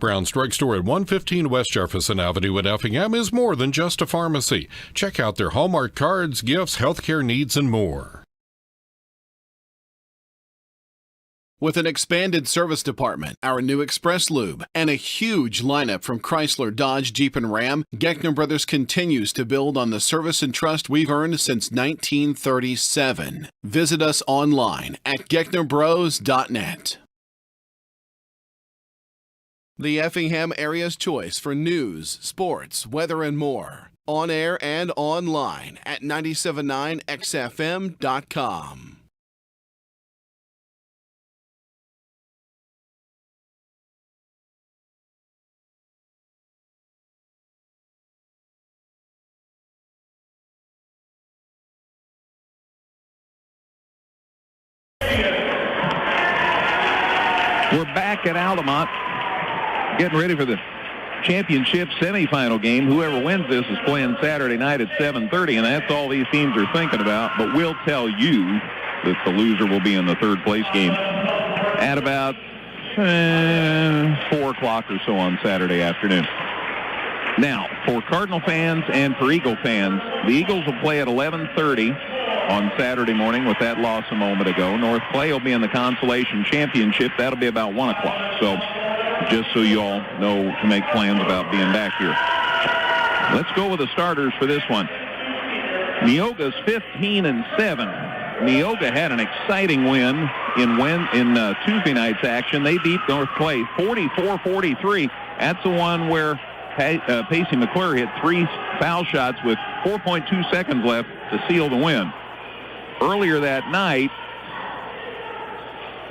Brown's Drugstore at 115 West Jefferson Avenue in Effingham is more than just a pharmacy. Check out their Hallmark cards, gifts, healthcare needs, and more. With an expanded service department, our new Express Lube, and a huge lineup from Chrysler, Dodge, Jeep, and Ram, Geckner Brothers continues to build on the service and trust we've earned since 1937. Visit us online at gecknerbros.net. The Effingham area's choice for news, sports, weather, and more. On air and online at 979xfm.com. We're back at Altamont, getting ready for the championship semifinal game. Whoever wins this is playing Saturday night at 7:30, and that's all these teams are thinking about. But we'll tell you that the loser will be in the third place game at about 4 o'clock or so on Saturday afternoon. Now, for Cardinal fans and for Eagle fans, the Eagles will play at 11:30 on Saturday morning with that loss a moment ago. North Clay will be in the Consolation Championship. That'll be about 1 o'clock. So just so you all know to make plans about being back here. Let's go with the starters for this one. Neoga's 15-7. Neoga had an exciting win in Tuesday night's action. They beat North Clay 44-43. That's the one where Pacey McClure hit 3 foul shots with 4.2 seconds left to seal the win. Earlier that night,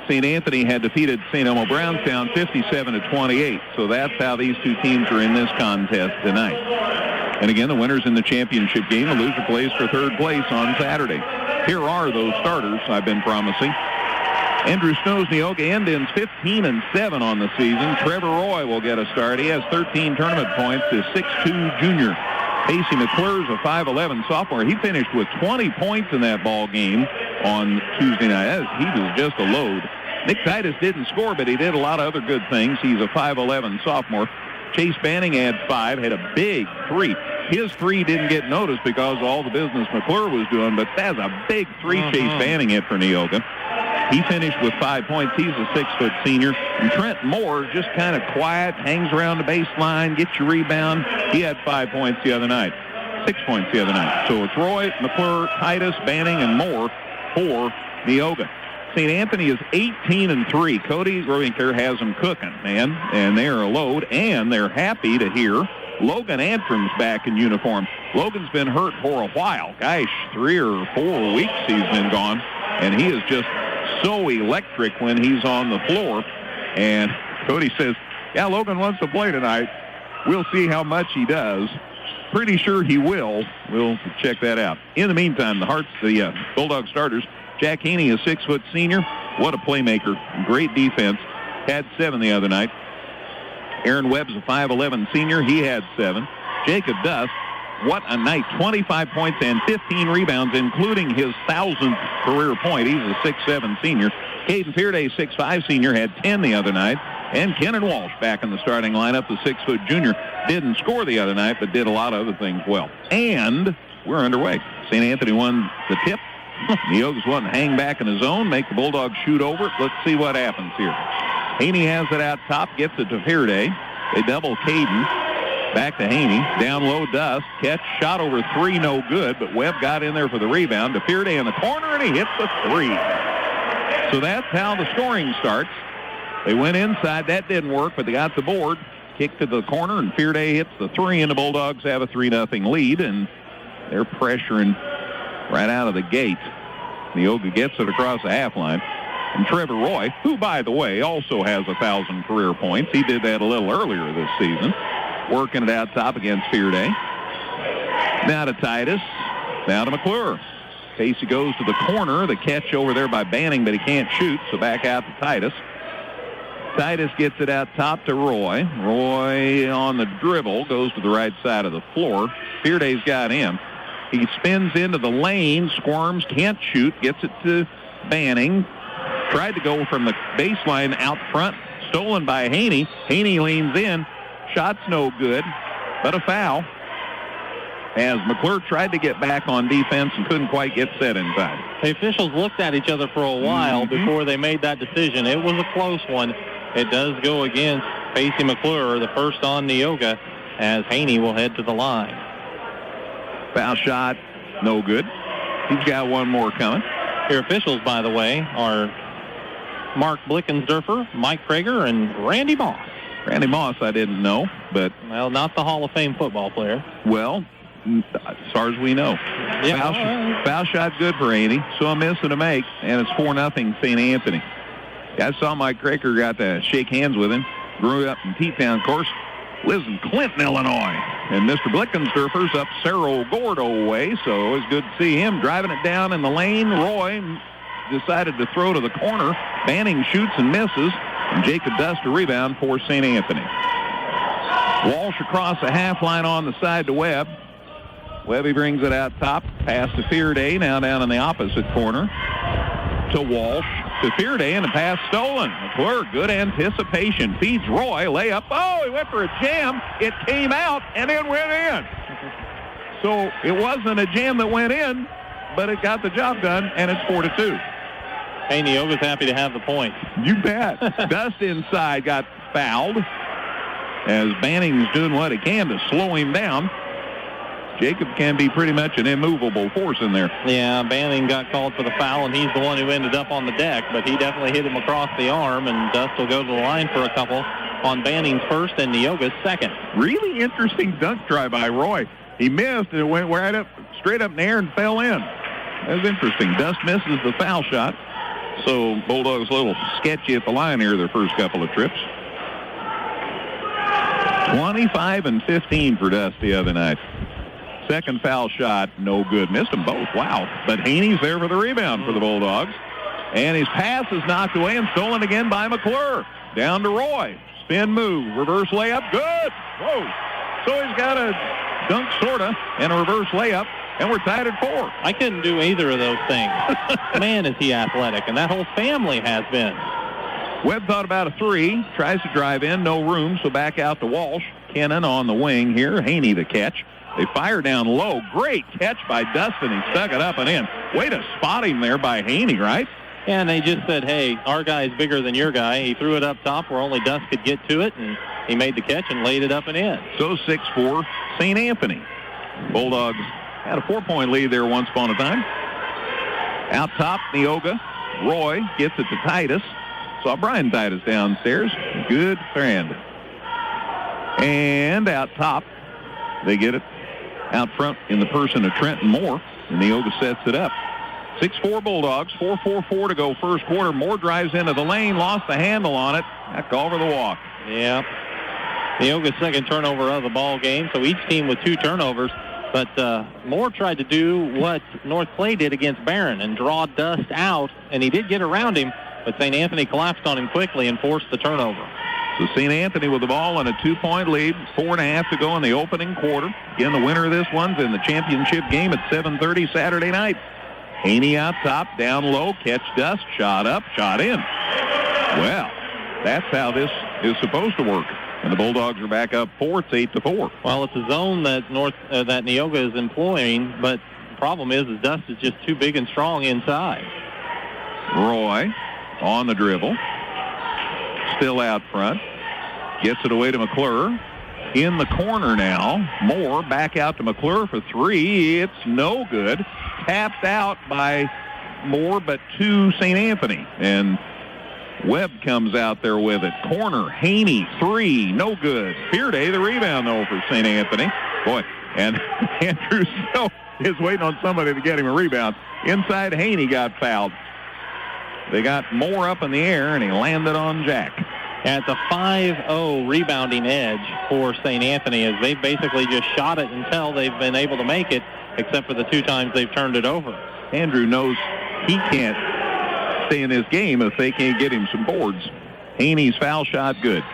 St. Anthony had defeated St. Elmo Brownstown 57-28. So that's how these two teams are in this contest tonight. And again, the winner's in the championship game. The loser plays for third place on Saturday. Here are those starters I've been promising. Andrew Snow's Neoga Indians 15-7 on the season. Trevor Roy will get a start. He has 13 tournament points. His 6'2 junior. Pacey McClure's a 5'11 sophomore. He finished with 20 points in that ball game on Tuesday night. He was just a load. Nick Titus didn't score, but he did a lot of other good things. He's a 5'11 sophomore. Chase Banning had 5, had a big 3. His 3 didn't get noticed because of all the business McClure was doing, but that's a big 3 Chase Banning hit for Neoga. He finished with 5 points. He's a 6-foot senior. And Trent Moore, just kind of quiet, hangs around the baseline, gets your rebound. He had 5 points the other night. 6 points the other night. So it's Roy, McClure, Titus, Banning, and Moore for Neoga. St. Anthony is 18-3. Cody Rovinker has them cooking, man, and they're a load, and they're happy to hear Logan Antrim's back in uniform. Logan's been hurt for a while. Gosh, 3 or 4 weeks he's been gone, and he is just so electric when he's on the floor. And Cody says, yeah, Logan wants to play tonight. We'll see how much he does. Pretty sure he will. We'll check that out. In the meantime, the Bulldog starters, Jack Haney, a 6-foot senior. What a playmaker. Great defense. Had 7 the other night. Aaron Webb's a 5'11 senior. He had 7. Jacob Dust, what a night. 25 points and 15 rebounds, including his 1,000th career point. He's a 6'7 senior. Caden Fearday, 6'5 senior, had 10 the other night. And Kenan Walsh back in the starting lineup, the 6-foot junior. Didn't score the other night, but did a lot of other things well. And we're underway. St. Anthony won the tip. Neoga's one hang back in his own, make the Bulldogs shoot over it. Let's see what happens here. Haney has it out top, gets it to Fearday. They double Caden. Back to Haney. Down low, Dust. Catch, shot over 3, no good, but Webb got in there for the rebound. To Fearday in the corner, and he hits the 3. So that's how the scoring starts. They went inside. That didn't work, but they got the board. Kick to the corner, and Fearday hits the 3, and the Bulldogs have a 3-0 lead, and they're pressuring right out of the gate. Neoga gets it across the half line. And Trevor Roy, who, by the way, also has 1,000 career points. He did that a little earlier this season. Working it out top against Fearday. Now to Titus. Now to McClure. Pacey goes to the corner. The catch over there by Banning, but he can't shoot, so back out to Titus. Titus gets it out top to Roy. Roy on the dribble, goes to the right side of the floor. Fearday's got him. He spins into the lane, squirms, can't shoot, gets it to Banning. Tried to go from the baseline out front, stolen by Haney. Haney leans in. Shot's no good, but a foul. As McClure tried to get back on defense and couldn't quite get set inside. The officials looked at each other for a while before they made that decision. It was a close one. It does go against Pacey McClure, the first on Neoga, as Haney will head to the line. Foul shot, no good. He's got one more coming. Your officials, by the way, are Mark Blickensderfer, Mike Prager, and Randy Moss. Randy Moss, I didn't know, but... Well, not the Hall of Fame football player. Well, as far as we know. Yeah. Foul shot good for Haney, so a miss and a make, and it's 4-0 St. Anthony. I saw Mike Craker got to shake hands with him. Grew up in T-Town, of course. Lives in Clinton, Illinois. And Mr. Blickensderfer's up Cerro Gordo way, so always good to see him. Driving it down in the lane. Roy decided to throw to the corner. Banning shoots and misses. And Jacob Dust a rebound for St. Anthony. Walsh across the half line on the side to Webb. Webby brings it out top. Pass to Fearday. Now down in the opposite corner to Walsh. To Fearday, and the pass stolen. McClure, good anticipation. Feeds Roy. Layup. Oh, he went for a jam. It came out and then went in. So it wasn't a jam that went in, but it got the job done, and it's 4-2. Hey, Neoga's happy to have the point. You bet. Dust inside got fouled as Banning's doing what he can to slow him down. Jacob can be pretty much an immovable force in there. Yeah, Banning got called for the foul, and he's the one who ended up on the deck, but he definitely hit him across the arm, and Dust will go to the line for a couple on Banning's first and Neoga's second. Really interesting dunk try by Roy. He missed, and it went right up, straight up in the air and fell in. That was interesting. Dust misses the foul shot, so Bulldogs a little sketchy at the line here their first couple of trips. 25-15 for Dust the other night. Second foul shot, no good. Missed them both. Wow. But Haney's there for the rebound for the Bulldogs. And his pass is knocked away and stolen again by McClure. Down to Roy. Spin move. Reverse layup. Good. Whoa. So he's got a dunk, sorta, and a reverse layup. And we're tied at 4. I couldn't do either of those things. Man, is he athletic. And that whole family has been. Webb thought about a 3. Tries to drive in. No room. So back out to Walsh. Kennan on the wing here. Haney the catch. They fire down low. Great catch by Dustin. He stuck it up and in. Way to spot him there by Haney, right? Yeah, and they just said, hey, our guy's bigger than your guy. He threw it up top where only Dust could get to it, and he made the catch and laid it up and in. So 6-4 St. Anthony. Bulldogs had a 4-point lead there once upon a time. Out top, Neoga. Roy gets it to Titus. Saw Brian Titus downstairs. Good friend. And out top, they get it out front in the person of Trenton Moore, and Neoga sets it up. 6-4 Bulldogs, 4:44 to go first quarter. Moore drives into the lane, lost the handle on it. That call for the walk. Yeah. Neoga's second turnover of the ball game, so each team with 2 turnovers. But Moore tried to do what North Clay did against Barron and draw Dust out, and he did get around him, but St. Anthony collapsed on him quickly and forced the turnover. So St. Anthony with the ball and a 2-point lead, 4.5 to go in the opening quarter. Again, the winner of this one's in the championship game at 7:30 Saturday night. Haney out top, down low, catch Dust, shot up, shot in. Well, that's how this is supposed to work. And the Bulldogs are back up 4. It's 8-4. Well, it's a zone that that Neoga is employing, but the problem is Dust is just too big and strong inside. Roy on the dribble. Still out front. Gets it away to McClure. In the corner now. Moore back out to McClure for 3. It's no good. Tapped out by Moore, but to St. Anthony. And Webb comes out there with it. Corner, Haney, 3. No good. Fearday, the rebound, though, for St. Anthony. Boy, and Andrew still is waiting on somebody to get him a rebound. Inside, Haney got fouled. They got Moore up in the air, and he landed on Jack. And it's a 5-0 rebounding edge for St. Anthony, as they basically just shot it until they've been able to make it, except for the 2 times they've turned it over. Andrew knows he can't stay in this game if they can't get him some boards. Haney's foul shot good.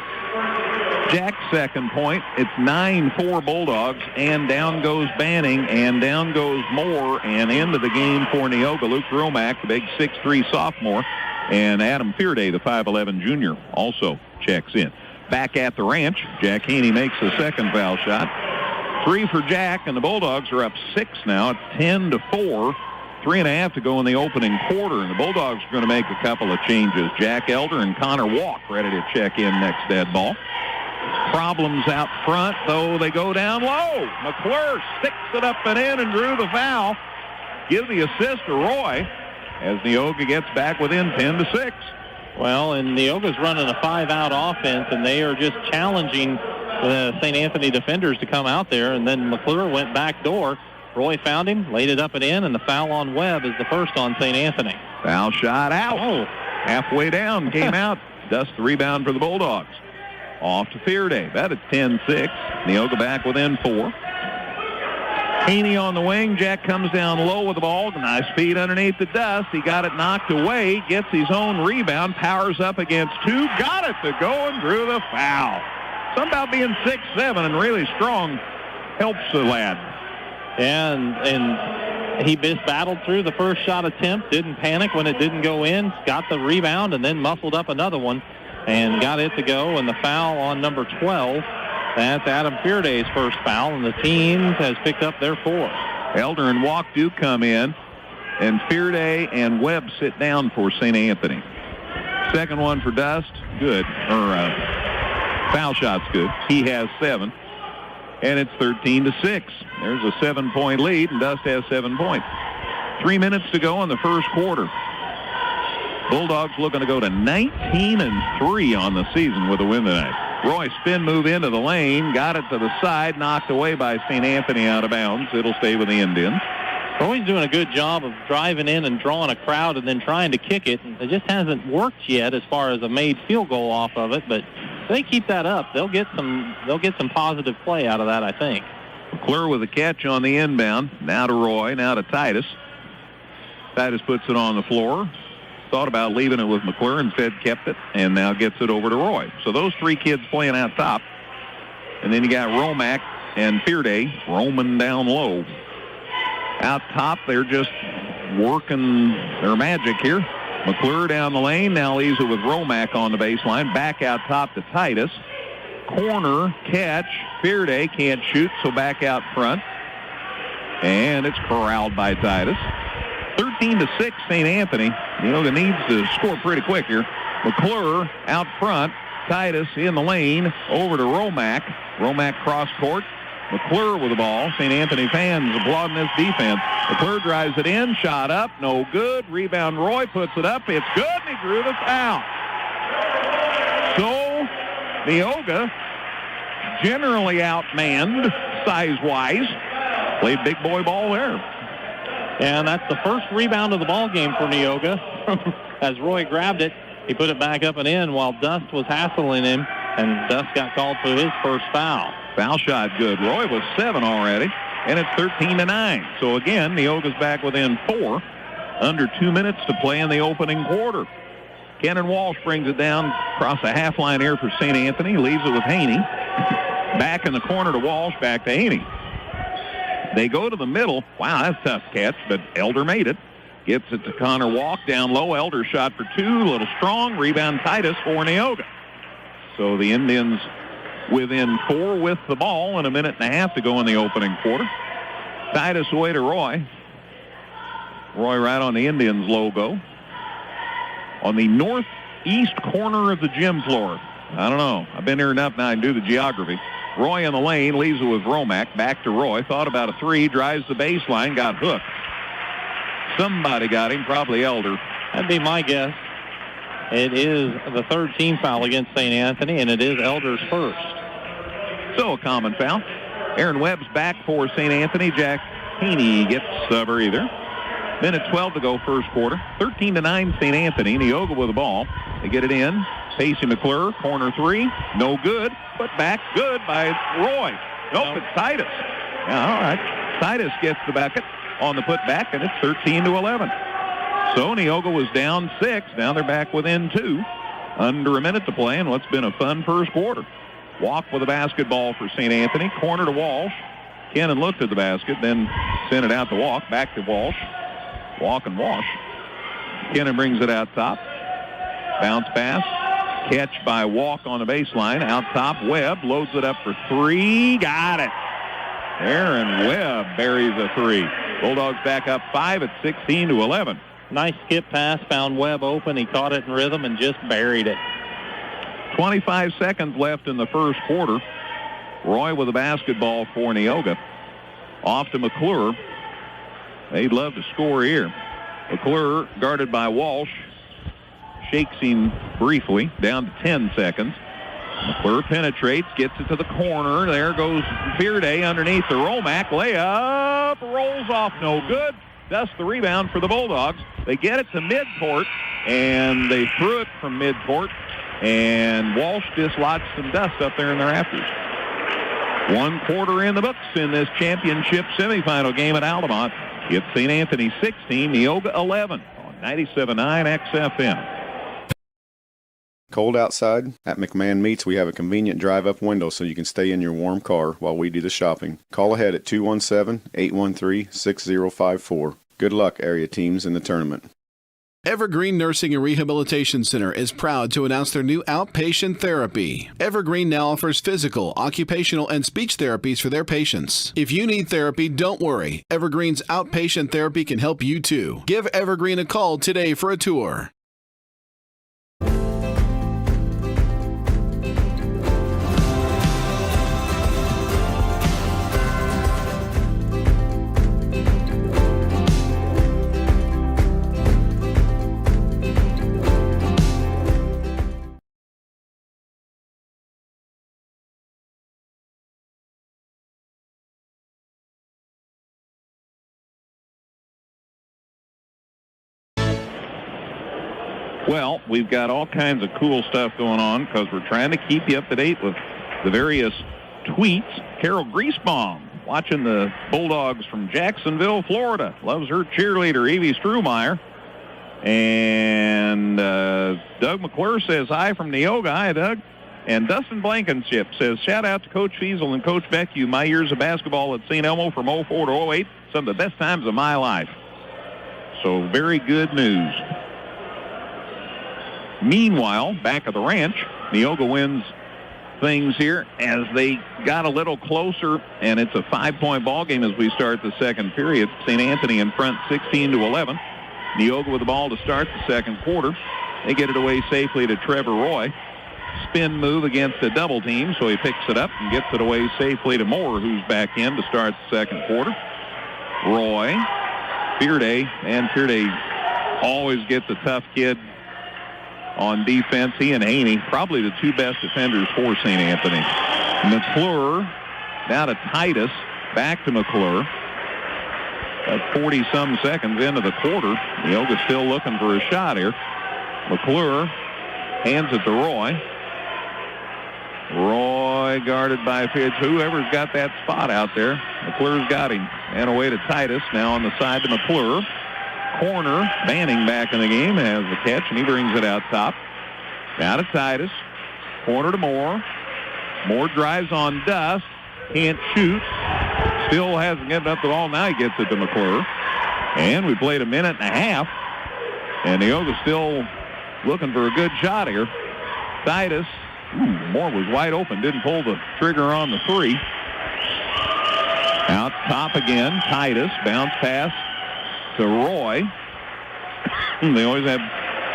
Jack's second point. It's 9-4 Bulldogs, and down goes Banning, and down goes Moore, and into the game for Neoga. Luke Romack, the big 6'3 sophomore, And Adam Fearday, the 5'11 junior, also checks in. Back at the ranch, Jack Haney makes the second foul shot. 3 for Jack, and the Bulldogs are up 6 now. It's 10-4. 3.5 to go in the opening quarter, and the Bulldogs are going to make a couple of changes. Jack Elder and Connor Walk ready to check in next dead ball. Problems out front, though they go down low. McClure sticks it up and in and drew the foul. Give the assist to Roy as Neoga gets back within 10-6. Well, and Neoga's running a 5-out offense, and they are just challenging the St. Anthony defenders to come out there, and then McClure went back door. Roy found him, laid it up and in, and the foul on Webb is the first on St. Anthony. Foul shot out. Oh. Halfway down, came out. Dust the rebound for the Bulldogs. Off to Fearday. That is 10-6. Neoga back within 4. Haney on the wing. Jack comes down low with the ball. Nice feed underneath the dust. He got it knocked away. Gets his own rebound. Powers up against 2. Got it to go and drew the foul. Something about being 6'7" and really strong helps the lad. And he battled through the first shot attempt, didn't panic when it didn't go in, got the rebound, and then muscled up another one and got it to go. And the foul on number 12, that's Adam Fearday's first foul, and the team has picked up their 4th. Elder and Walk do come in, and Fearday and Webb sit down for St. Anthony. Second one for Dust, good. Foul shot's good. He has 7. And it's 13-6. There's a 7-point lead, and Dust has 7 points. 3 minutes to go in the first quarter. Bulldogs looking to go to 19-3 on the season with a win tonight. Roy spin move into the lane, got it to the side, knocked away by St. Anthony out of bounds. It'll stay with the Indians. Roy's doing a good job of driving in and drawing a crowd and then trying to kick it. It just hasn't worked yet as far as a made field goal off of it, but if they keep that up, they'll get some positive play out of that, I think. McClure with a catch on the inbound. Now to Roy, now to Titus. Titus puts it on the floor. Thought about leaving it with McClure, instead kept it, and now gets it over to Roy. So those 3 kids playing out top. And then you got Romack and Fearday roaming down low. Out top, they're just working their magic here. McClure down the lane, now leaves it with Romack on the baseline. Back out top to Titus. Corner, catch. Fearday can't shoot, so back out front. And it's corralled by Titus. 13-6, St. Anthony. Neoga needs to score pretty quick here. McClure out front. Titus in the lane. Over to Romack. Romack cross court. McClure with the ball. St. Anthony fans applauding this defense. McClure drives it in. Shot up. No good. Rebound Roy puts it up. It's good. And he drew the foul. So Neoga, generally outmanned size-wise, played big boy ball there. And that's the first rebound of the ball game for Neoga. As Roy grabbed it, he put it back up and in while Dust was hassling him, and Dust got called for his first foul. Foul shot good. Roy was 7 already, and it's 13-9. So again, Neoga's back within 4. Under 2 minutes to play in the opening quarter. Kenan Walsh brings it down across the half line here for St. Anthony. Leaves it with Haney. Back in the corner to Walsh. Back to Haney. They go to the middle. Wow, that's a tough catch, but Elder made it. Gets it to Connor Walk down low. Elder shot for 2. A little strong. Rebound Titus for Neoga. So the Indians within 4 with the ball and a minute and a half to go in the opening quarter. Titus away to Roy. Roy right on the Indians logo. On the northeast corner of the gym floor. I don't know. I've been here enough now I can do the geography. Roy in the lane, leaves it with Romack. Back to Roy. Thought about a 3. Drives the baseline. Got hooked. Somebody got him. Probably Elder. That'd be my guess. It is the 3rd team foul against St. Anthony, and it is Elder's first. So a common foul. Aaron Webb's back for St. Anthony. Jack Haney gets a breather. Minute 12 to go first quarter. 13-9 St. Anthony. Neoga with the ball. They get it in. Pacey McClure, corner 3. No good. Put back good by Roy. Nope, it's Titus. Yeah, all right. Titus gets the bucket on the putback, and it's 13-11. So Neoga was down 6. Now they're back within 2. Under a minute to play in what's been a fun first quarter. Walk with a basketball for St. Anthony. Corner to Walsh. Kenan looked at the basket, then sent it out to Walk. Back to Walsh. Walk and Walsh. Kenan brings it out top. Bounce pass. Catch by Walk on the baseline. Out top, Webb loads it up for three. Got it. Aaron Webb buries a three. Bulldogs back up 5 at 16-11. Nice skip pass. Found Webb open. He caught it in rhythm and just buried it. 25 seconds left in the first quarter. Roy with a basketball for Neoga. Off to McClure. They'd love to score here. McClure guarded by Walsh. Shakes him briefly. Down to 10 seconds. McClure penetrates, gets it to the corner. There goes Fearday underneath the Romack. Layup. Rolls off. No good. That's the rebound for the Bulldogs. They get it to midcourt, and they threw it from midcourt. And Walsh dislodged some dust up there in the rafters. 1 quarter in the books in this championship semifinal game at Altamont. It's St. Anthony 16, Neoga 11 on 97.9 XFM. Cold outside? At McMahon Meats, we have a convenient drive-up window so you can stay in your warm car while we do the shopping. Call ahead at 217-813-6054. Good luck, area teams, in the tournament. Evergreen Nursing and Rehabilitation Center is proud to announce their new outpatient therapy. Evergreen now offers physical, occupational, and speech therapies for their patients. If you need therapy, don't worry. Evergreen's outpatient therapy can help you too. Give Evergreen a call today for a tour. Well, we've got all kinds of cool stuff going on because we're trying to keep you up to date with the various tweets. Carol Griesbaum watching the Bulldogs from Jacksonville, Florida. Loves her cheerleader, Evie Strumeyer. And Doug McClure says hi from Neoga. Hi, Doug. And Dustin Blankenship says, shout out to Coach Fiesel and Coach Beckhue. My years of basketball at St. Elmo from 04 to 08, some of the best times of my life. So very good news. Meanwhile, back at the ranch, Neoga wins things here as they got a little closer, and it's a 5-point ball game as we start the second period. St. Anthony in front 16-11. Neoga with the ball to start the second quarter. They get it away safely to Trevor Roy. Spin move against a double team, so he picks it up and gets it away safely to Moore, who's back in to start the second quarter. Roy, Fearday, and Fearday always gets a tough kid on defense. He and Haney, probably the two best defenders for St. Anthony. McClure down to Titus, back to McClure. At 40-some seconds into the quarter, Neoga's still looking for a shot here. McClure hands it to Roy. Roy guarded by Fitch. Whoever's got that spot out there, McClure's got him. And away to Titus, now on the side to McClure. Corner, Manning back in the game, has the catch, and he brings it out top. Now to Titus. Corner to Moore. Moore drives on Dust. Can't shoot. Still hasn't given up the ball. Now he gets it to McClure. And we played a minute and a half. And Neoga's still looking for a good shot here. Titus. Moore was wide open. Didn't pull the trigger on the three. Out top again. Titus. Bounce pass to Roy. They always have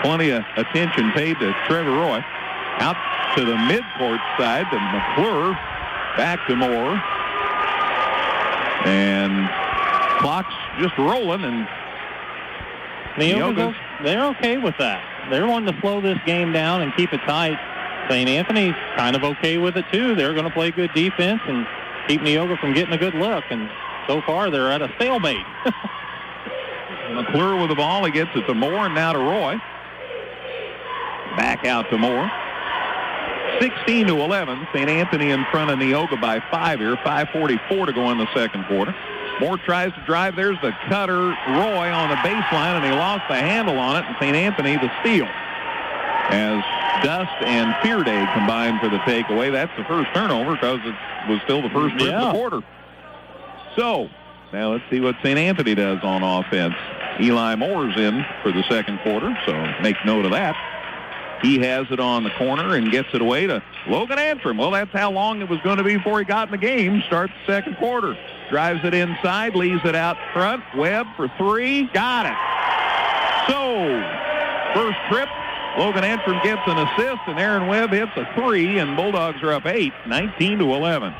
plenty of attention paid to Trevor Roy. Out to the midcourt side to McClure. Back to Moore. And clock's just rolling, and Neoga, they're okay with that. They're wanting to slow this game down and keep it tight. St. Anthony's kind of okay with it, too. They're going to play good defense and keep Neoga from getting a good look. And so far, they're at a stalemate. McClure with the ball. He gets it to Moore, and now to Roy. Back out to Moore. 16-11. St. Anthony in front of Neoga by 5 here. 5:44 to go in the second quarter. Moore tries to drive. There's the cutter. Roy on the baseline, and he lost the handle on it. And St. Anthony the steal. As Dust and Fearday combined for the takeaway. That's the first turnover because it was still the first of the quarter. So, now let's see what St. Anthony does on offense. Eli Moore's in for the second quarter, so make note of that. He has it on the corner and gets it away to Logan Antrim. Well, that's how long it was going to be before he got in the game. Starts the second quarter. Drives it inside, leaves it out front. Webb for three. Got it. So, first trip, Logan Antrim gets an assist, and Aaron Webb hits a three, and Bulldogs are up 8, 19-11.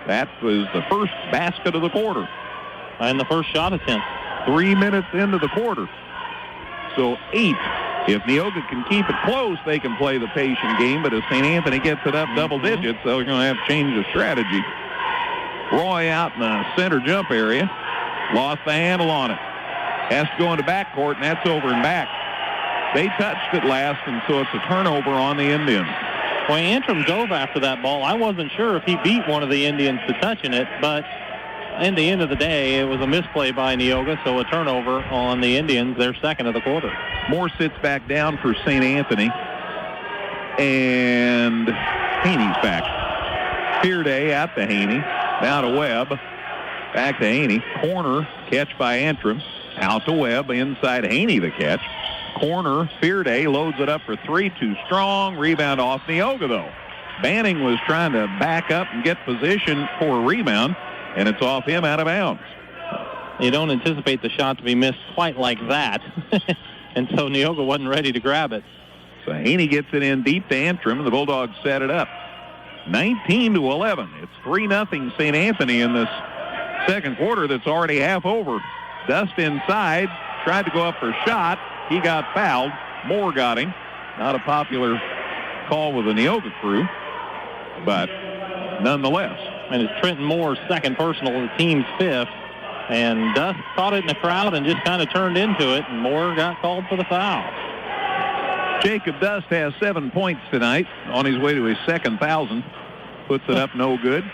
That was the first basket of the quarter. And the first shot attempt. 3 minutes into the quarter. So 8. If Neoga can keep it close, they can play the patient game. But if St. Anthony gets it up double digits, they're going to have to change the strategy. Roy out in the center jump area. Lost the handle on it. Has to go into backcourt, and that's over and back. They touched it last, and so it's a turnover on the Indians. Well, Antrim dove after that ball. I wasn't sure if he beat one of the Indians to touching it, but in the end of the day, it was a misplay by Neoga, so a turnover on the Indians, their second of the quarter. Moore sits back down for St. Anthony, and Haney's back. Fearday out to Haney, now to Webb, back to Haney. Corner, catch by Antrim, out to Webb, inside Haney the catch. Corner, Fearday loads it up for three, too strong. Rebound off Neoga, though. Banning was trying to back up and get position for a rebound, and it's off him out of bounds. You don't anticipate the shot to be missed quite like that, and so Neoga wasn't ready to grab it. So Haney gets it in deep to Antrim, and the Bulldogs set it up. 19-11. It's 3-0 St. Anthony in this second quarter that's already half over. Dust inside, tried to go up for a shot. He got fouled. Moore got him. Not a popular call with the Neoga crew, but nonetheless. And it's Trenton Moore's second personal, the team's fifth. And Dust caught it in the crowd and just kind of turned into it, and Moore got called for the foul. Jacob Dust has 7 points tonight on his way to his second 1,000. Puts it up no good.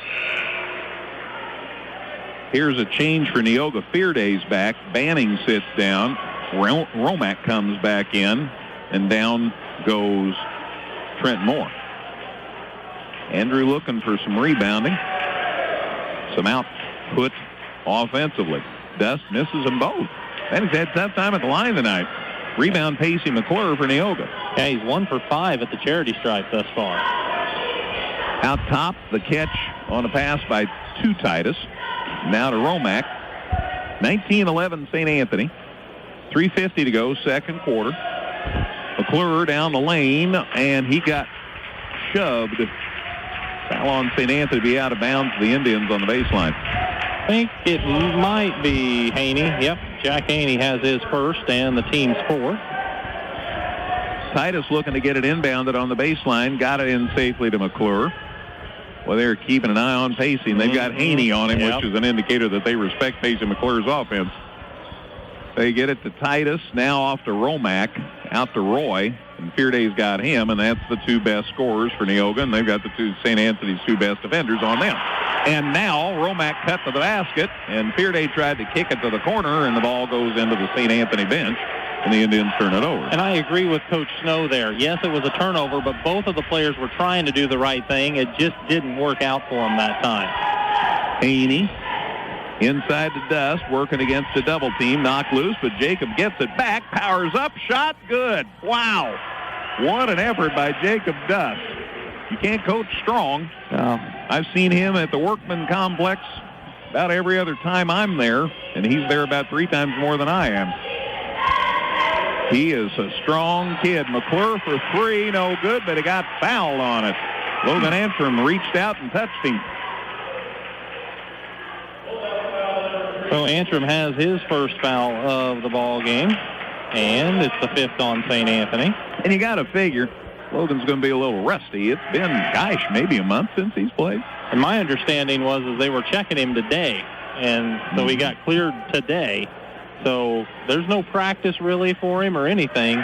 Here's a change for Neoga. Fearday's back. Banning sits down. Romack comes back in, and down goes Trent Moore. Andrew looking for some rebounding. Some output offensively. Dust misses them both. And he's had a tough time at the line tonight. Rebound Pacey McClure for Neoga. Yeah, he's 1 for 5 at the charity stripe thus far. Out top, the catch on a pass by Titus. Now to Romack. 19-11 St. Anthony. 3:50 to go, second quarter. McClure down the lane, and he got shoved. Foul on St. Anthony to be out of bounds for the Indians on the baseline. I think it might be Haney. Yep, Jack Haney has his first and the team's fourth. Titus looking to get it inbounded on the baseline. Got it in safely to McClure. Well, they're keeping an eye on Pacey, and they've got Haney on him, which is an indicator that they respect Pacey McClure's offense. They get it to Titus, now off to Romack, out to Roy, and Fearday's got him, and that's the two best scorers for Neoga, and they've got the two St. Anthony's two best defenders on them. And now Romack cut to the basket, and Fearday tried to kick it to the corner, and the ball goes into the St. Anthony bench, and the Indians turn it over. And I agree with Coach Snow there. Yes, it was a turnover, but both of the players were trying to do the right thing. It just didn't work out for them that time. Haney inside the Dust, working against a double team, knocked loose, but Jacob gets it back, powers up, shot, good. Wow. What an effort by Jacob Dust. You can't coach strong. No. I've seen him at the Workman Complex about every other time I'm there, and he's there about 3 times more than I am. He is a strong kid. McClure for 3, no good, but he got fouled on it. Logan Antrim reached out and touched him. So Antrim has his first foul of the ball game, and it's the 5th on St. Anthony. And you got to figure Logan's going to be a little rusty. It's been, maybe a month since he's played. And my understanding was they were checking him today, and so he got cleared today. So there's no practice really for him or anything.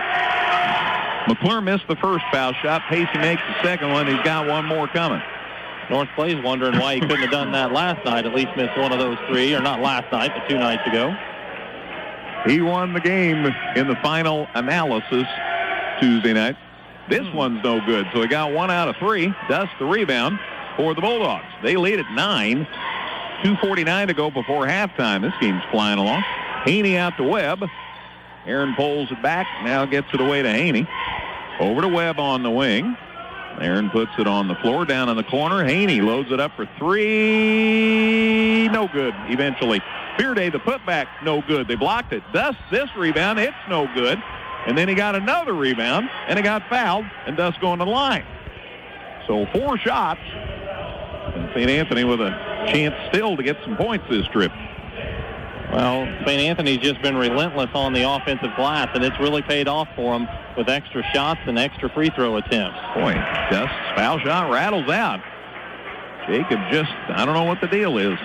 McClure missed the first foul shot. Pacey makes the second one. He's got one more coming. North Clay's wondering why he couldn't have done that last night, at least missed one of those 3, or not last night, but 2 nights ago. He won the game in the final analysis Tuesday night. This one's no good, so he got 1 out of 3. Dust the rebound for the Bulldogs. They lead at 9. 2:49 to go before halftime. This game's flying along. Haney out to Webb. Aaron pulls it back, now gets it away to Haney. Over to Webb on the wing. Aaron puts it on the floor down in the corner. Haney loads it up for three. No good eventually. Fearday, the putback, no good. They blocked it. Thus, this rebound, it's no good. And then he got another rebound, and he got fouled, and Dust going to the line. So 4 shots. And St. Anthony with a chance still to get some points this trip. Well, St. Anthony's just been relentless on the offensive glass, and it's really paid off for them with extra shots and extra free throw attempts. Boy, Dust's foul shot rattles out. Jacob just, I don't know what the deal is.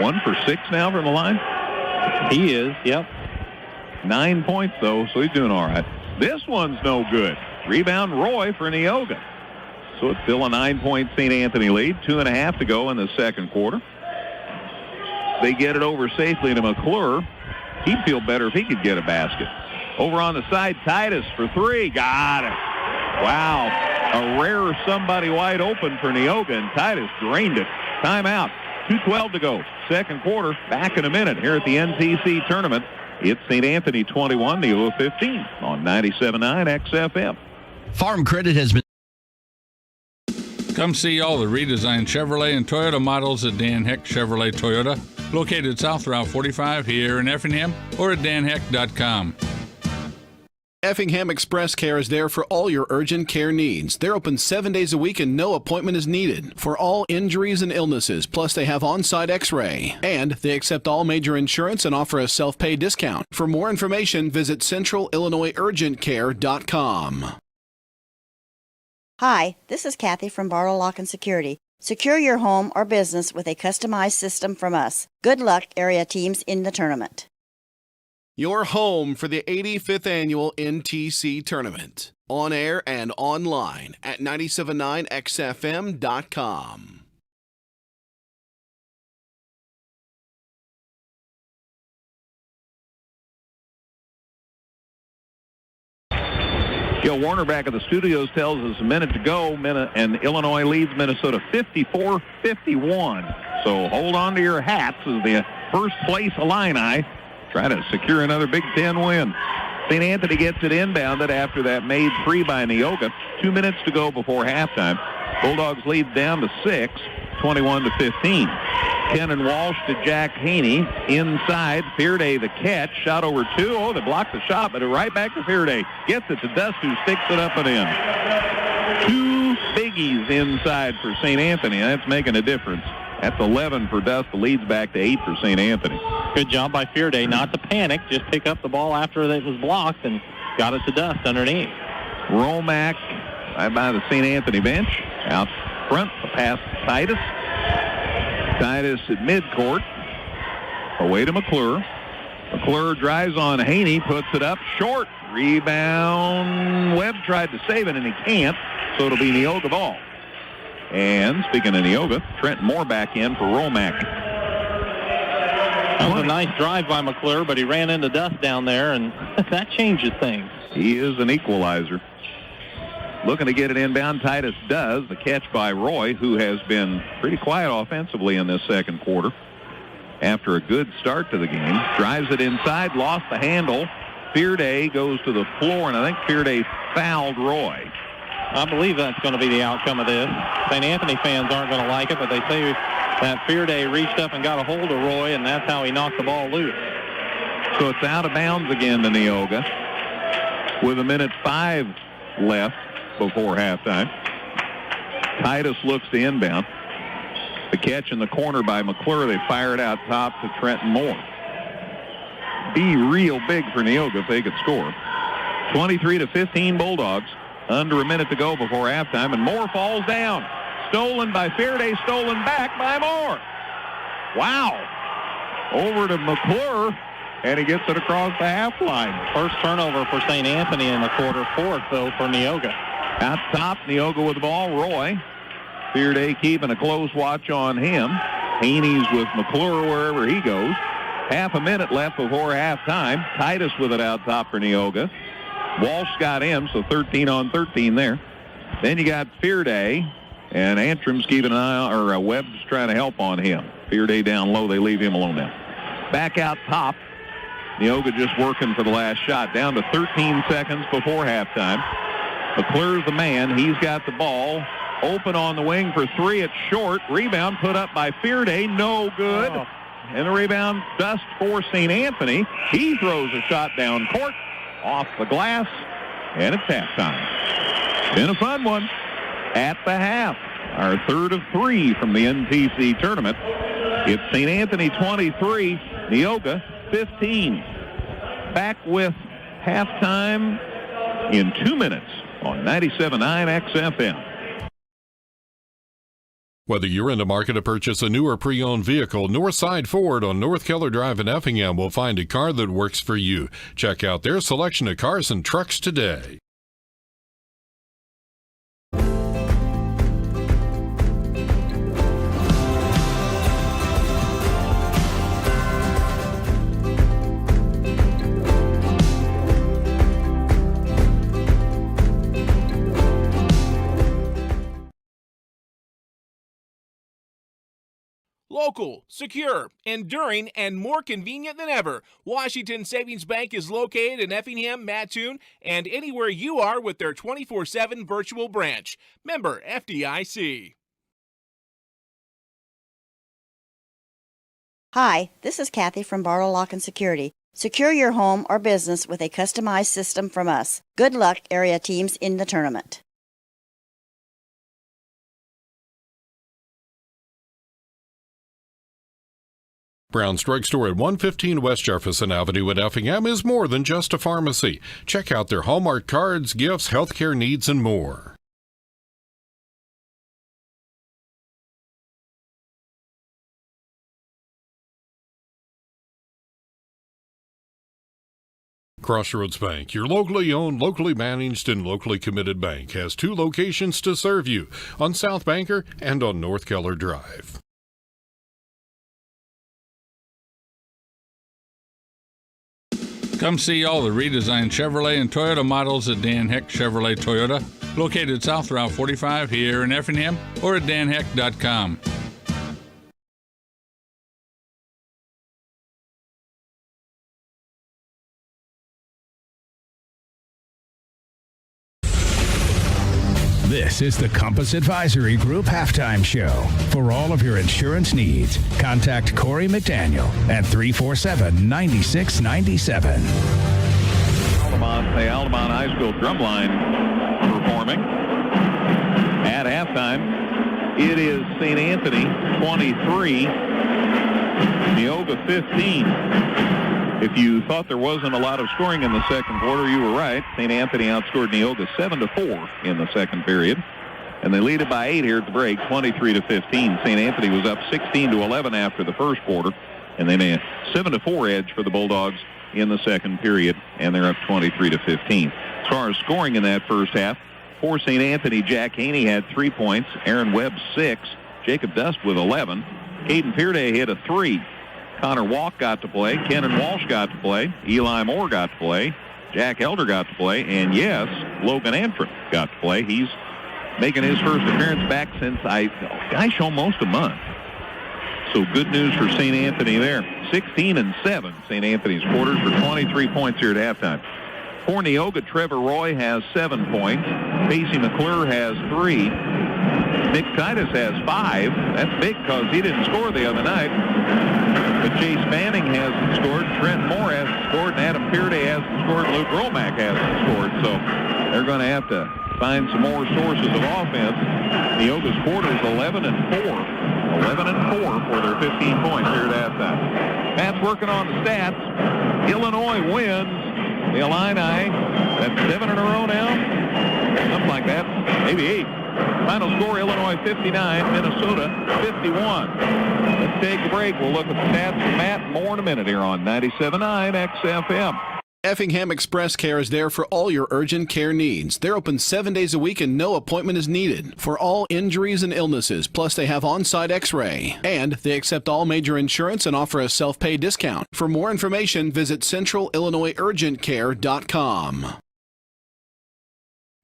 1 for 6 now from the line? He is, yep. 9 points, though, so he's doing all right. This one's no good. Rebound Roy for Neoga. So it's still a 9-point St. Anthony lead. 2.5 to go in the second quarter. They get it over safely to McClure. He'd feel better if he could get a basket. Over on the side, Titus for 3. Got it. Wow. A rare somebody wide open for Neoga, and Titus drained it. Timeout. 2:12 to go. Second quarter. Back in a minute here at the NTC tournament. It's St. Anthony 21, Neoga 15 on 97.9 XFM. Farm Credit has been. Come see all the redesigned Chevrolet and Toyota models at Dan Heck Chevrolet Toyota, located south Route 45 here in Effingham, or at danheck.com. Effingham Express Care is there for all your urgent care needs. They're open 7 days a week and no appointment is needed for all injuries and illnesses. Plus, they have on-site x-ray. And they accept all major insurance and offer a self-pay discount. For more information, visit centralillinoisurgentcare.com. Hi, this is Kathy from Barlow Lock and Security. Secure your home or business with a customized system from us. Good luck, area teams in the tournament. Your home for the 85th Annual NTC Tournament. On air and online at 979xfm.com. Joe Warner back at the studios tells us a minute to go, and Illinois leads Minnesota 54-51. So hold on to your hats as the first place Illini try to secure another Big Ten win. St. Anthony gets it inbounded after that made free by Neoga. 2 minutes to go before halftime. Bulldogs lead down to 6, 21-15. Kenan Walsh to Jack Haney. Inside, Fearday the catch. Shot over 2. Oh, they blocked the shot, but right back to Fearday. Gets it to Dust, who sticks it up and in. 2 biggies inside for St. Anthony. That's making a difference. That's 11 for Dust. The lead's back to 8 for St. Anthony. Good job by Fearday not to panic, just pick up the ball after it was blocked and got it to Dust underneath. Romack right by the St. Anthony bench. Out front, the pass to Titus. Titus at midcourt. Away to McClure. McClure drives on Haney, puts it up short. Rebound. Webb tried to save it, and he can't, so it'll be Neoga ball. And speaking of Neoga, Trent Moore back in for Romack. That was a nice drive by McClure, but he ran into Dust down there, and that changes things. He is an equalizer. Looking to get it inbound. Titus does. The catch by Roy, who has been pretty quiet offensively in this second quarter. After a good start to the game. Drives it inside, lost the handle. Fearday goes to the floor, and I think Fearday fouled Roy. I believe that's going to be the outcome of this. St. Anthony fans aren't going to like it, but they say that Fearday reached up and got a hold of Roy, and that's how he knocked the ball loose. So it's out of bounds again to Neoga with 1:05 left before halftime. Titus looks to inbound. The catch in the corner by McClure. They fire it out top to Trenton Moore. Be real big for Neoga if they could score. 23-15 Bulldogs. Under a minute to go before halftime, and Moore falls down. Stolen by Fearday, stolen back by Moore. Wow. Over to McClure, and he gets it across the half line. First turnover for St. Anthony in the quarter. 4th, though, for Neoga. Out top, Neoga with the ball. Roy. Fearday keeping a close watch on him. Haney's with McClure wherever he goes. Half a minute left before halftime. Titus with it out top for Neoga. Walsh got him, so 13 on 13 there. Then you got Fearday, and Antrim's keeping an eye on, or Webb's trying to help on him. Fearday down low, they leave him alone now. Back out top Neoga just working for the last shot. Down to 13 seconds before halftime. McClure's the man. He's got the ball. Open on the wing for three. It's short. Rebound put up by Fearday. No good. Oh. And the rebound dust for St. Anthony. He throws a shot down court. Off the glass. And it's halftime. Been a fun one at the half. Our third of three from the NTC tournament. It's St. Anthony 23, Neoga 15. Back with halftime in 2 minutes on 97.9 XFM. Whether you're in the market to purchase a new or pre-owned vehicle, Northside Ford on North Keller Drive in Effingham will find a car that works for you. Check out their selection of cars and trucks today. Local, secure, enduring, and more convenient than ever, Washington Savings Bank is located in Effingham, Mattoon, and anywhere you are with their 24/7 virtual branch. Member FDIC. Hi, this is Kathy from Barlow Lock and Security. Secure your home or business with a customized system from us. Good luck, area teams in the tournament. Brown's Drug Store at 115 West Jefferson Avenue in Effingham is more than just a pharmacy. Check out their Hallmark cards, gifts, healthcare needs, and more. Crossroads Bank, your locally owned, locally managed, and locally committed bank, has 2 locations to serve you, on South Banker and on North Keller Drive. Come see all the redesigned Chevrolet and Toyota models at Dan Heck Chevrolet Toyota, located south Route 45 here in Effingham, or at danheck.com. This is the Compass Advisory Group Halftime Show. For all of your insurance needs, contact Corey McDaniel at 347-9697. The Altamont High School drumline performing. At halftime, it is St. Anthony 23, Neoga 15. If you thought there wasn't a lot of scoring in the second quarter, you were right. St. Anthony outscored Neoga 7-4 in the second period. And they lead it by 8 here at the break, 23-15. St. Anthony was up 16-11 after the first quarter. And then a 7-4 edge for the Bulldogs in the second period. And they're up 23-15. As far as scoring in that first half, for St. Anthony, Jack Haney had 3 points. Aaron Webb 6. Jacob Dust with 11. Caden Fearday hit a 3. Connor Walk got to play. Kenan Walsh got to play. Eli Moore got to play. Jack Elder got to play. And yes, Logan Antrim got to play. He's making his first appearance back since, almost a month. So good news for St. Anthony there. 16-7, St. Anthony's quarters for 23 points here at halftime. For Neoga, Trevor Roy has 7 points. Casey McClure has 3. Nick Titus has 5. That's big because he didn't score the other night. But Chase Manning hasn't scored. Trent Moore hasn't scored. And Adam Pearday hasn't scored. Luke Romack hasn't scored. So they're going to have to find some more sources of offense. Neoga's quarters 11-4. 11-4 for their 15 points here at halftime. Matt's working on the stats. Illinois wins. The Illini, that's 7 in a row now. Something like that. Maybe 8. Final score, Illinois 59, Minnesota 51. Let's take a break. We'll look at the stats from Matt. More in a minute here on 97.9 XFM. Effingham Express Care is there for all your urgent care needs. They're open 7 days a week and no appointment is needed for all injuries and illnesses. Plus, they have on-site x-ray. And they accept all major insurance and offer a self-pay discount. For more information, visit centralillinoisurgentcare.com.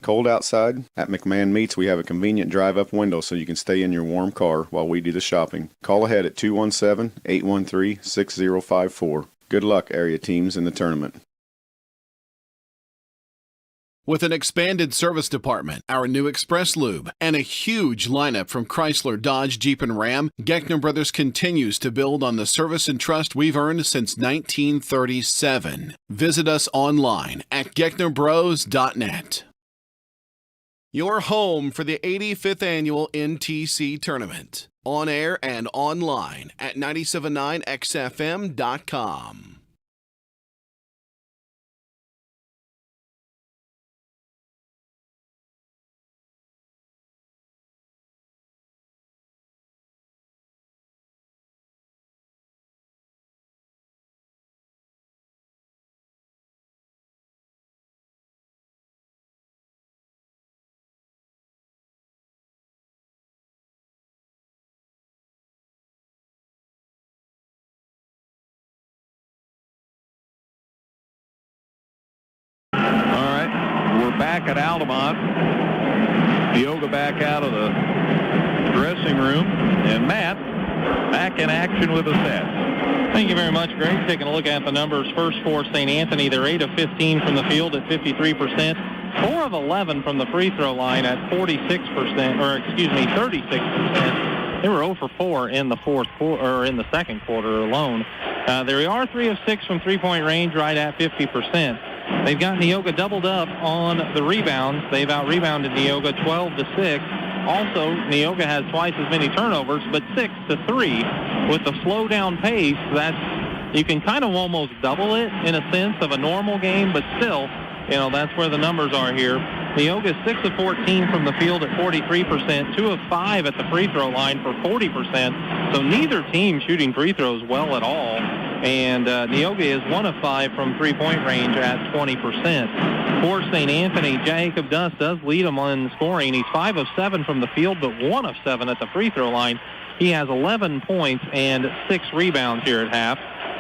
Cold outside? At McMahon Meats, we have a convenient drive-up window so you can stay in your warm car while we do the shopping. Call ahead at 217-813-6054. Good luck, area teams, in the tournament. With an expanded service department, our new Express Lube, and a huge lineup from Chrysler, Dodge, Jeep, and Ram, Geckner Brothers continues to build on the service and trust we've earned since 1937. Visit us online at gecknerbros.net. Your home for the 85th Annual NTC Tournament. On air and online at 979xfm.com. Back at Altamont. Neoga back out of the dressing room. And Matt back in action with the stats. Thank you very much, Greg. Taking a look at the numbers first for St. Anthony. They're 8 of 15 from the field at 53%. 4 of 11 from the free throw line at 36%. They were 0 for 4 in the second quarter alone. They are 3 of 6 from three-point range, right at 50%. They've got Neoga doubled up on the rebounds. They've out-rebounded Neoga 12-6. Also, Neoga has twice as many turnovers, but 6-3. With the slow-down pace, you can kind of almost double it in a sense of a normal game, but still, that's where the numbers are here. Neoga 6 of 14 from the field at 43%, 2 of 5 at the free throw line for 40%. So neither team shooting free throws well at all. And Neoga is 1 of 5 from three-point range at 20%. For St. Anthony, Jacob Dust does lead them on scoring. He's 5 of 7 from the field, but 1 of 7 at the free throw line. He has 11 points and 6 rebounds here at half.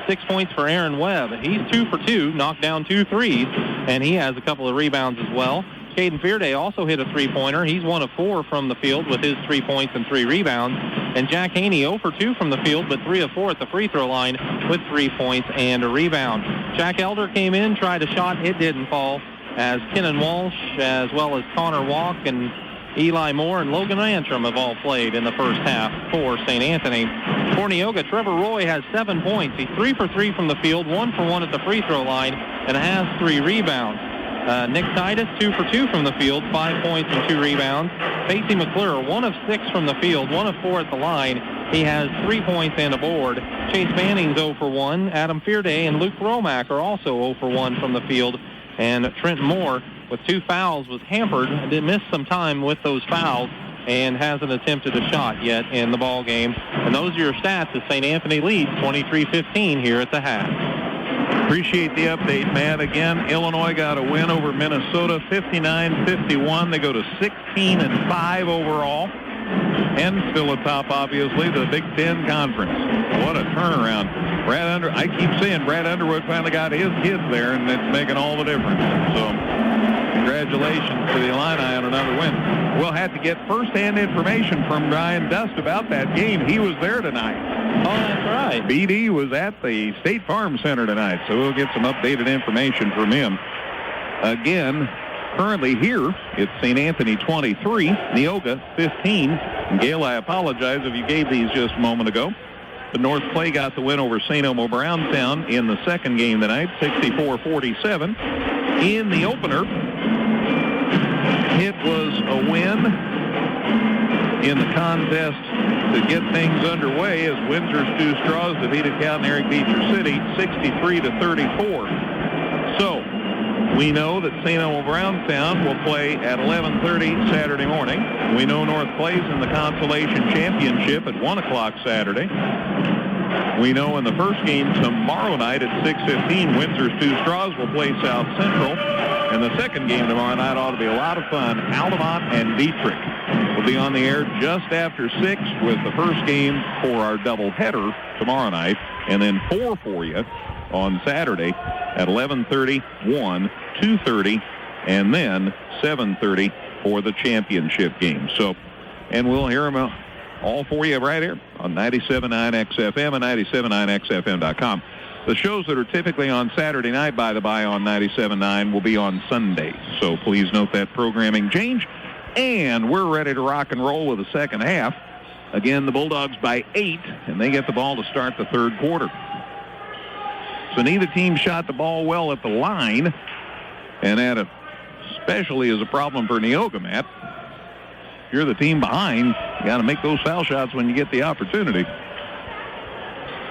6 points for Aaron Webb. He's 2 for 2, knocked down 2 threes, and he has a couple of rebounds as well. Caden Fearday also hit a three-pointer. He's 1 of 4 from the field with his 3 points and 3 rebounds. And Jack Haney 0 for 2 from the field, but 3 of 4 at the free throw line with 3 points and a rebound. Jack Elder came in, tried a shot. It didn't fall, as Kenan Walsh, as well as Connor Walk and Eli Moore and Logan Antrim have all played in the first half for St. Anthony. For Neoga, Trevor Roy has 7 points. He's 3 for 3 from the field, 1 for 1 at the free throw line, and has 3 rebounds. Nick Titus, 2 for 2 from the field, 5 points and 2 rebounds. Facey McClure, 1 of 6 from the field, 1 of 4 at the line. He has 3 points and a board. Chase Manning's 0 for 1. Adam Fearday and Luke Romack are also 0 for 1 from the field. And Trent Moore, with 2 fouls, was hampered and did miss some time with those fouls and hasn't attempted a shot yet in the ball game. And those are your stats as St. Anthony leads 23-15 here at the half. Appreciate the update, Matt. Again, Illinois got a win over Minnesota, 59-51. They go to 16-5 overall. And still atop, obviously, the Big Ten Conference. What a turnaround. I keep saying Brad Underwood finally got his kids there, and it's making all the difference. So congratulations to the Illini on another win. We'll have to get first-hand information from Ryan Dust about that game. He was there tonight. Oh, that's right. BD was at the State Farm Center tonight, so we'll get some updated information from him. Again, currently here, it's St. Anthony 23, Neoga 15. And Gail, I apologize if you gave these just a moment ago. But North Clay got the win over St. Elmo Brownstown in the second game tonight, 64-47. In the opener, it was a win in the contest to get things underway as Windsor's Two Straws defeated Cal and Eric Beecher City 63-34. So we know that St. Elmo Brownstown will play at 11:30 Saturday morning. We know North Clay's in the Consolation Championship at 1 o'clock Saturday. We know in the first game tomorrow night at 6:15, Windsor's Two Straws will play South Central. And the second game tomorrow night ought to be a lot of fun. Altamont and Dietrich will be on the air just after 6 with the first game for our doubleheader tomorrow night. And then 4 for you on Saturday at 11:30, 1, 2:30, and then 7:30 for the championship game. So, and we'll hear them all for you right here on 97.9 XFM and 97.9XFM.com. The shows that are typically on Saturday night, by the by, on 97.9 will be on Sunday. So please note that programming change. And we're ready to rock and roll with the second half. Again, the Bulldogs by 8, and they get the ball to start the third quarter. So neither team shot the ball well at the line, and that especially is a problem for Neoga, Matt. If you're the team behind, you got to make those foul shots when you get the opportunity.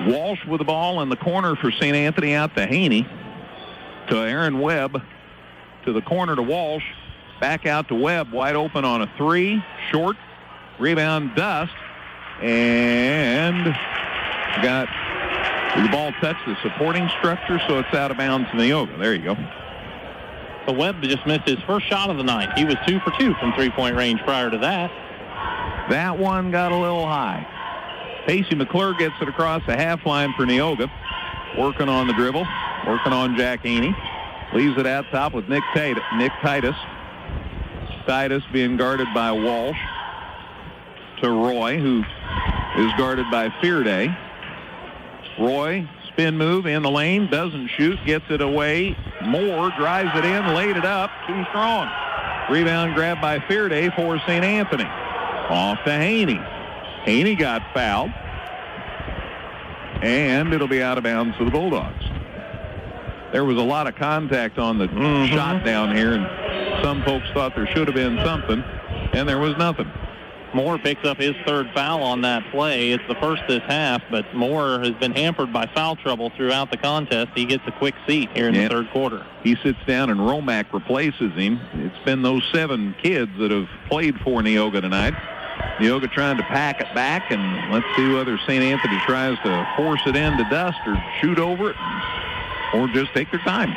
Walsh with the ball in the corner for St. Anthony, out to Haney. To Aaron Webb. To the corner to Walsh. Back out to Webb, wide open on a three. Short. Rebound, Dust. And got the ball touched the supporting structure, so it's out of bounds to Neoga. There you go. So Webb just missed his first shot of the night. He was 2 for 2 from three-point range prior to that. That one got a little high. Pacey McClure gets it across the half line for Neoga. Working on the dribble. Working on Jack Haney. Leaves it out top with Nick Titus. Titus being guarded by Walsh. To Roy, who is guarded by Fearday. Roy, spin move in the lane, doesn't shoot, gets it away. Moore drives it in, laid it up, too strong. Rebound grab by Fearday for St. Anthony. Off to Haney. Haney got fouled. And it'll be out of bounds to the Bulldogs. There was a lot of contact on the shot down here, and some folks thought there should have been something, and there was nothing. Moore picks up his third foul on that play. It's the first this half, but Moore has been hampered by foul trouble throughout the contest. He gets a quick seat here in the third quarter. He sits down and Romack replaces him. It's been those 7 kids that have played for Neoga tonight. Neoga trying to pack it back, and let's see whether St. Anthony tries to force it into Dust or shoot over it or just take their time.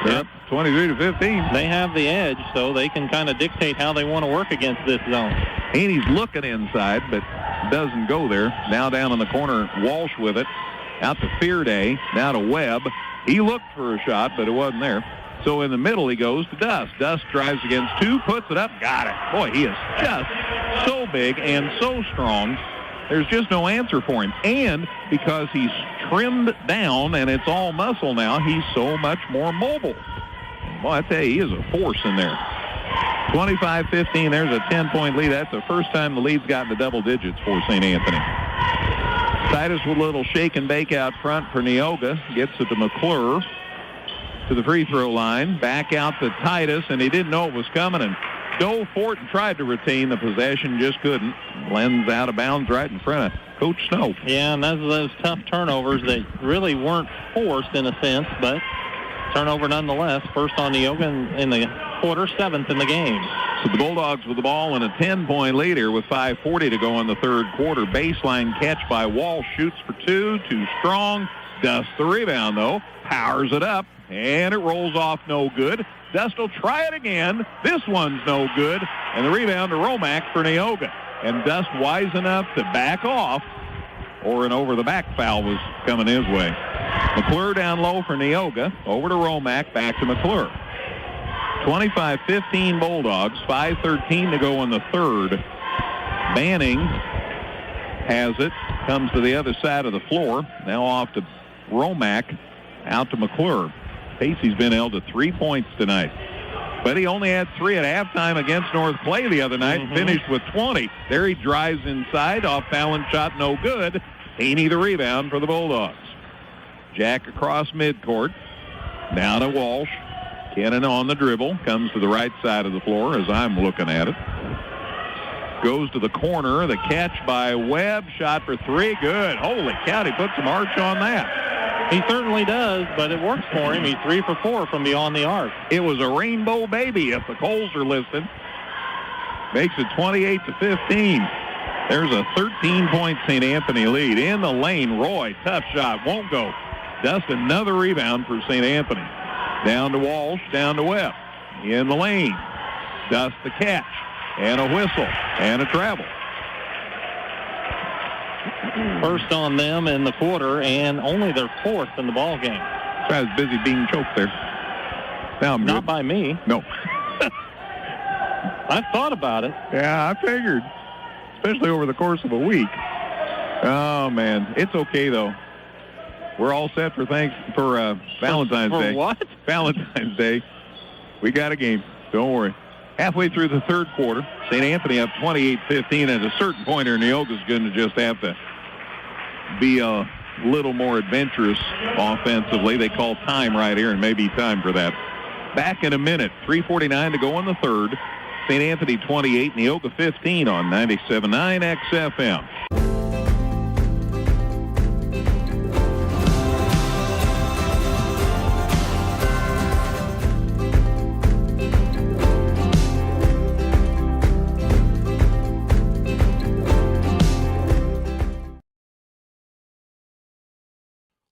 Yep, 23-15. They have the edge, so they can kind of dictate how they want to work against this zone. Haney's looking inside, but doesn't go there. Now down in the corner, Walsh with it. Out to Fearday, now to Webb. He looked for a shot, but it wasn't there. So in the middle, he goes to Dust. Dust drives against 2, puts it up, got it. Boy, he is just so big and so strong. There's just no answer for him. And because he's trimmed down and it's all muscle now, he's so much more mobile. Boy, I tell you, he is a force in there. 25-15, there's a 10-point lead. That's the first time the lead's gotten to double digits for St. Anthony. Titus with a little shake and bake out front for Neoga. Gets it to McClure to the free throw line. Back out to Titus, and he didn't know it was coming and dove for it and tried to retain the possession, just couldn't. Lens out of bounds right in front of Coach Snow. Yeah, and those tough turnovers that really weren't forced in a sense, but turnover nonetheless. First on Neoga in the quarter, 7th in the game. So the Bulldogs with the ball in a 10-point lead here with 5:40 to go in the third quarter. Baseline catch by Wall, shoots for 2, too strong. Dust the rebound, though. Powers it up, and it rolls off no good. Dust will try it again. This one's no good. And the rebound to Romack for Neoga. And Dust wise enough to back off, or an over-the-back foul was coming his way. McClure down low for Neoga. Over to Romack, back to McClure. 25-15 Bulldogs, 5:13 to go in the third. Banning has it, comes to the other side of the floor. Now off to Romack, out to McClure. Pacey's been held to 3 points tonight. But he only had 3 at halftime against North Clay the other night, finished with 20. There he drives inside, off-balance shot, no good. Haney the rebound for the Bulldogs. Jack across midcourt. Down to Walsh. Kennan on the dribble. Comes to the right side of the floor as I'm looking at it. Goes to the corner. The catch by Webb. Shot for 3. Good. Holy cow, he put some arch on that. He certainly does, but it works for him. He's 3 for 4 from beyond the arc. It was a rainbow baby if the Coles are listening. Makes it 28-15. There's a 13-point St. Anthony lead. In the lane, Roy, tough shot, won't go. Dust another rebound for St. Anthony. Down to Walsh, down to Webb. In the lane, Dust the catch, and a whistle, and a travel. First on them in the quarter, and only their 4th in the ball game. I was busy being choked there. Now I'm Not good. by me. No. I've thought about it. Yeah, I figured, especially over the course of a week. Oh, man. It's okay, though. We're all set for Valentine's Day. For what? Valentine's Day. We got a game. Don't worry. Halfway through the third quarter, St. Anthony up 28-15. At a certain point here, Neoga's going to just have to be a little more adventurous offensively. They call time right here, and maybe time for that. Back in a minute. 3:49 to go in the third. St. Anthony 28, Neoga 15 on 97.9 XFM.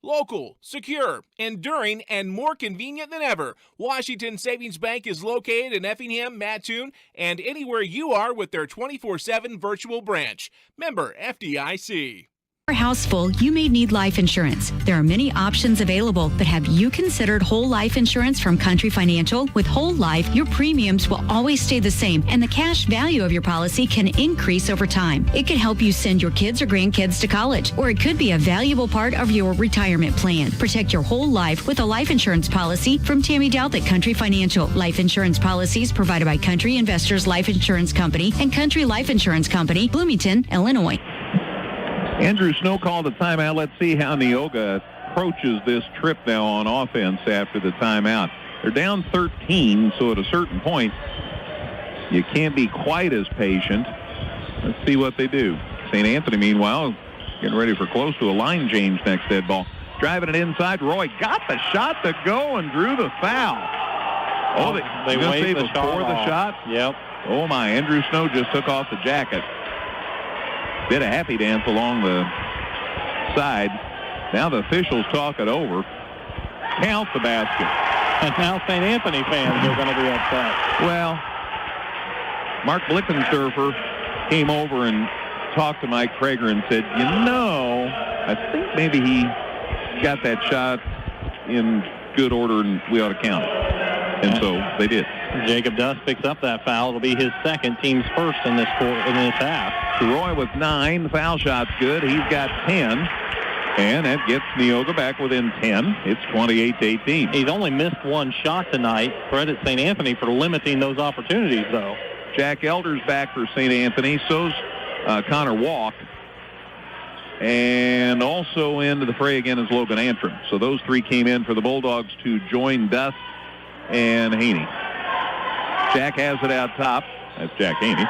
Local, secure, enduring, and more convenient than ever, Washington Savings Bank is located in Effingham, Mattoon, and anywhere you are with their 24/7 virtual branch. Member FDIC. For a house full, you may need life insurance. There are many options available, but have you considered whole life insurance from Country Financial? With whole life, your premiums will always stay the same, and the cash value of your policy can increase over time. It could help you send your kids or grandkids to college, or it could be a valuable part of your retirement plan. Protect your whole life with a life insurance policy from Tammy Douth at Country Financial. Life insurance policies provided by Country Investors Life Insurance Company and Country Life Insurance Company, Bloomington, Illinois. Andrew Snow called a timeout. Let's see how Neoga approaches this trip now on offense after the timeout. They're down 13, so at a certain point, you can't be quite as patient. Let's see what they do. St. Anthony, meanwhile, getting ready for close to a line change next dead ball. Driving it inside. Roy got the shot to go and drew the foul. Oh, they waved the shot? Yep. Oh, my. Andrew Snow just took off the jacket. Did a happy dance along the side. Now the officials talk it over. Count the basket. And now St. Anthony fans are going to be upset. Well, Mark Blickensdorfer came over and talked to Mike Prager and said, I think maybe he got that shot in good order and we ought to count it. And so they did. Jacob Dust picks up that foul. It'll be his second, team's first in this half. Roy with 9. Foul shot's good. He's got 10. And that gets Neoga back within 10. It's 28-18. He's only missed one shot tonight. Credit St. Anthony for limiting those opportunities, though. Jack Elder's back for St. Anthony. So's Connor Walk. And also into the fray again is Logan Antrim. So those three came in for the Bulldogs to join Dust and Haney. Jack has it out top. That's Jack Haney.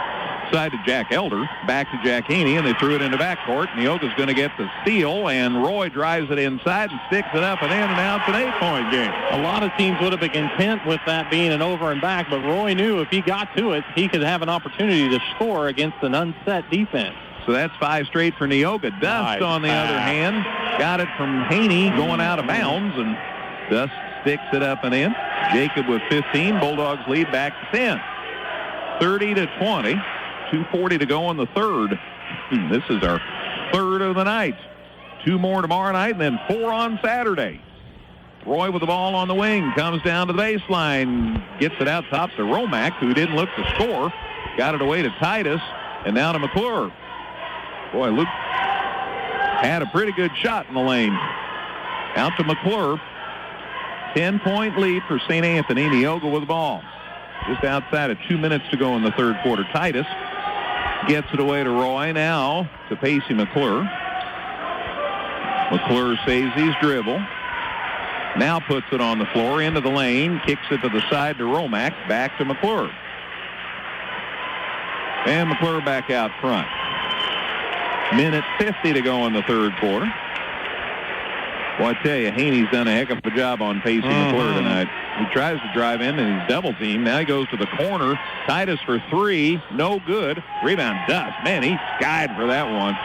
Side to Jack Elder. Back to Jack Haney, and they threw it into backcourt. Neoga's going to get the steal, and Roy drives it inside and sticks it up and in, and now it's an 8-point game. A lot of teams would have been content with that being an over and back, but Roy knew if he got to it, he could have an opportunity to score against an unset defense. So that's 5 straight for Neoga. Dust, on the other hand, got it from Haney going out of bounds, and Dust sticks it up and in. Jacob with 15. Bulldogs lead back to 10. 30-20. 2:40 to go in the third. This is our third of the night. 2 more tomorrow night, and then 4 on Saturday. Roy with the ball on the wing. Comes down to the baseline. Gets it out top to Romack, who didn't look to score. Got it away to Titus, and now to McClure. Boy, Luke had a pretty good shot in the lane. Out to McClure. 10-point lead for St. Anthony. Neoga with the ball. Just outside of 2 minutes to go in the third quarter. Titus gets it away to Roy. Now to Pacey McClure. McClure saves his dribble. Now puts it on the floor into the lane. Kicks it to the side to Romack. Back to McClure. And McClure back out front. Minute 50 to go in the third quarter. Well, I tell you, Haney's done a heck of a job on Pacey McClure tonight. He tries to drive in, and he's double teamed. Now he goes to the corner. Titus for 3. No good. Rebound Dust. Man, he skied for that one.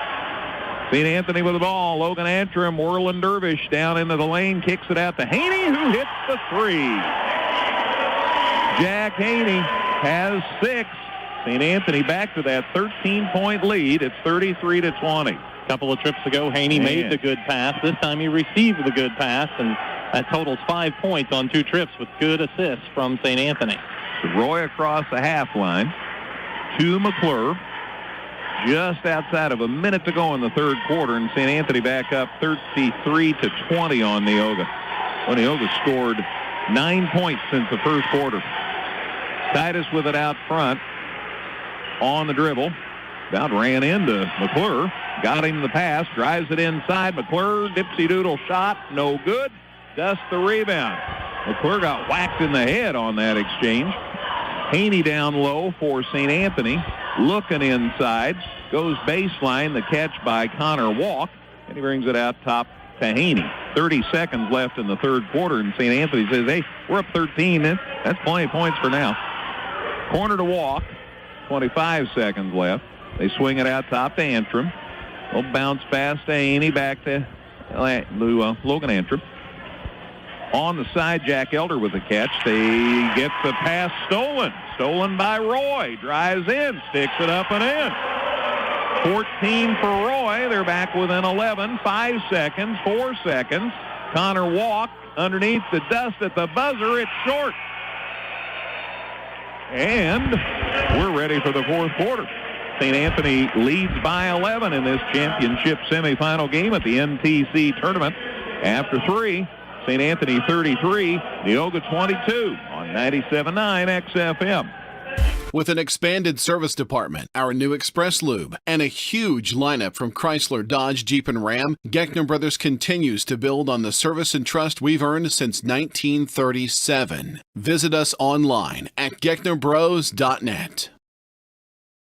St. Anthony with the ball. Logan Antrim, whirling dervish down into the lane. Kicks it out to Haney, who hits the 3. Jack Haney has 6. St. Anthony back to that 13-point lead. It's 33-20. A couple of trips ago, Haney made the good pass. This time he received the good pass, and that totals 5 points on 2 trips with good assists from St. Anthony. So Roy across the half line to McClure. just outside of a minute to go in the third quarter, and St. Anthony back up 33-20 on Neoga. Well, Neoga scored 9 points since the first quarter. Titus with it out front on the dribble. About ran into McClure. Got him the pass. Drives it inside. McClure, dipsy-doodle shot. No good. Dusts the rebound. McClure got whacked in the head on that exchange. Haney down low for St. Anthony. Looking inside. Goes baseline. The catch by Connor Walk. And he brings it out top to Haney. 30 seconds left in the third quarter. And St. Anthony says, hey, we're up 13. That's plenty of points for now. Corner to Walk. 25 seconds left. They swing it out top to Antrim. Little bounce pass to Haney. Back to Logan Antrim. On the side, Jack Elder with the catch. They get the pass stolen. Stolen by Roy. Drives in. Sticks it up and in. 14 for Roy. They're back within 11. 5 seconds. 4 seconds. Connor Walk underneath the dust at the buzzer. It's short. And we're ready for the fourth quarter. St. Anthony leads by 11 in this championship semifinal game at the NTC tournament. After 3, St. Anthony 33, Neoga 22 on 97.9 XFM. With an expanded service department, our new Express Lube, and a huge lineup from Chrysler, Dodge, Jeep, and Ram, Geckner Brothers continues to build on the service and trust we've earned since 1937. Visit us online at gecknerbros.net.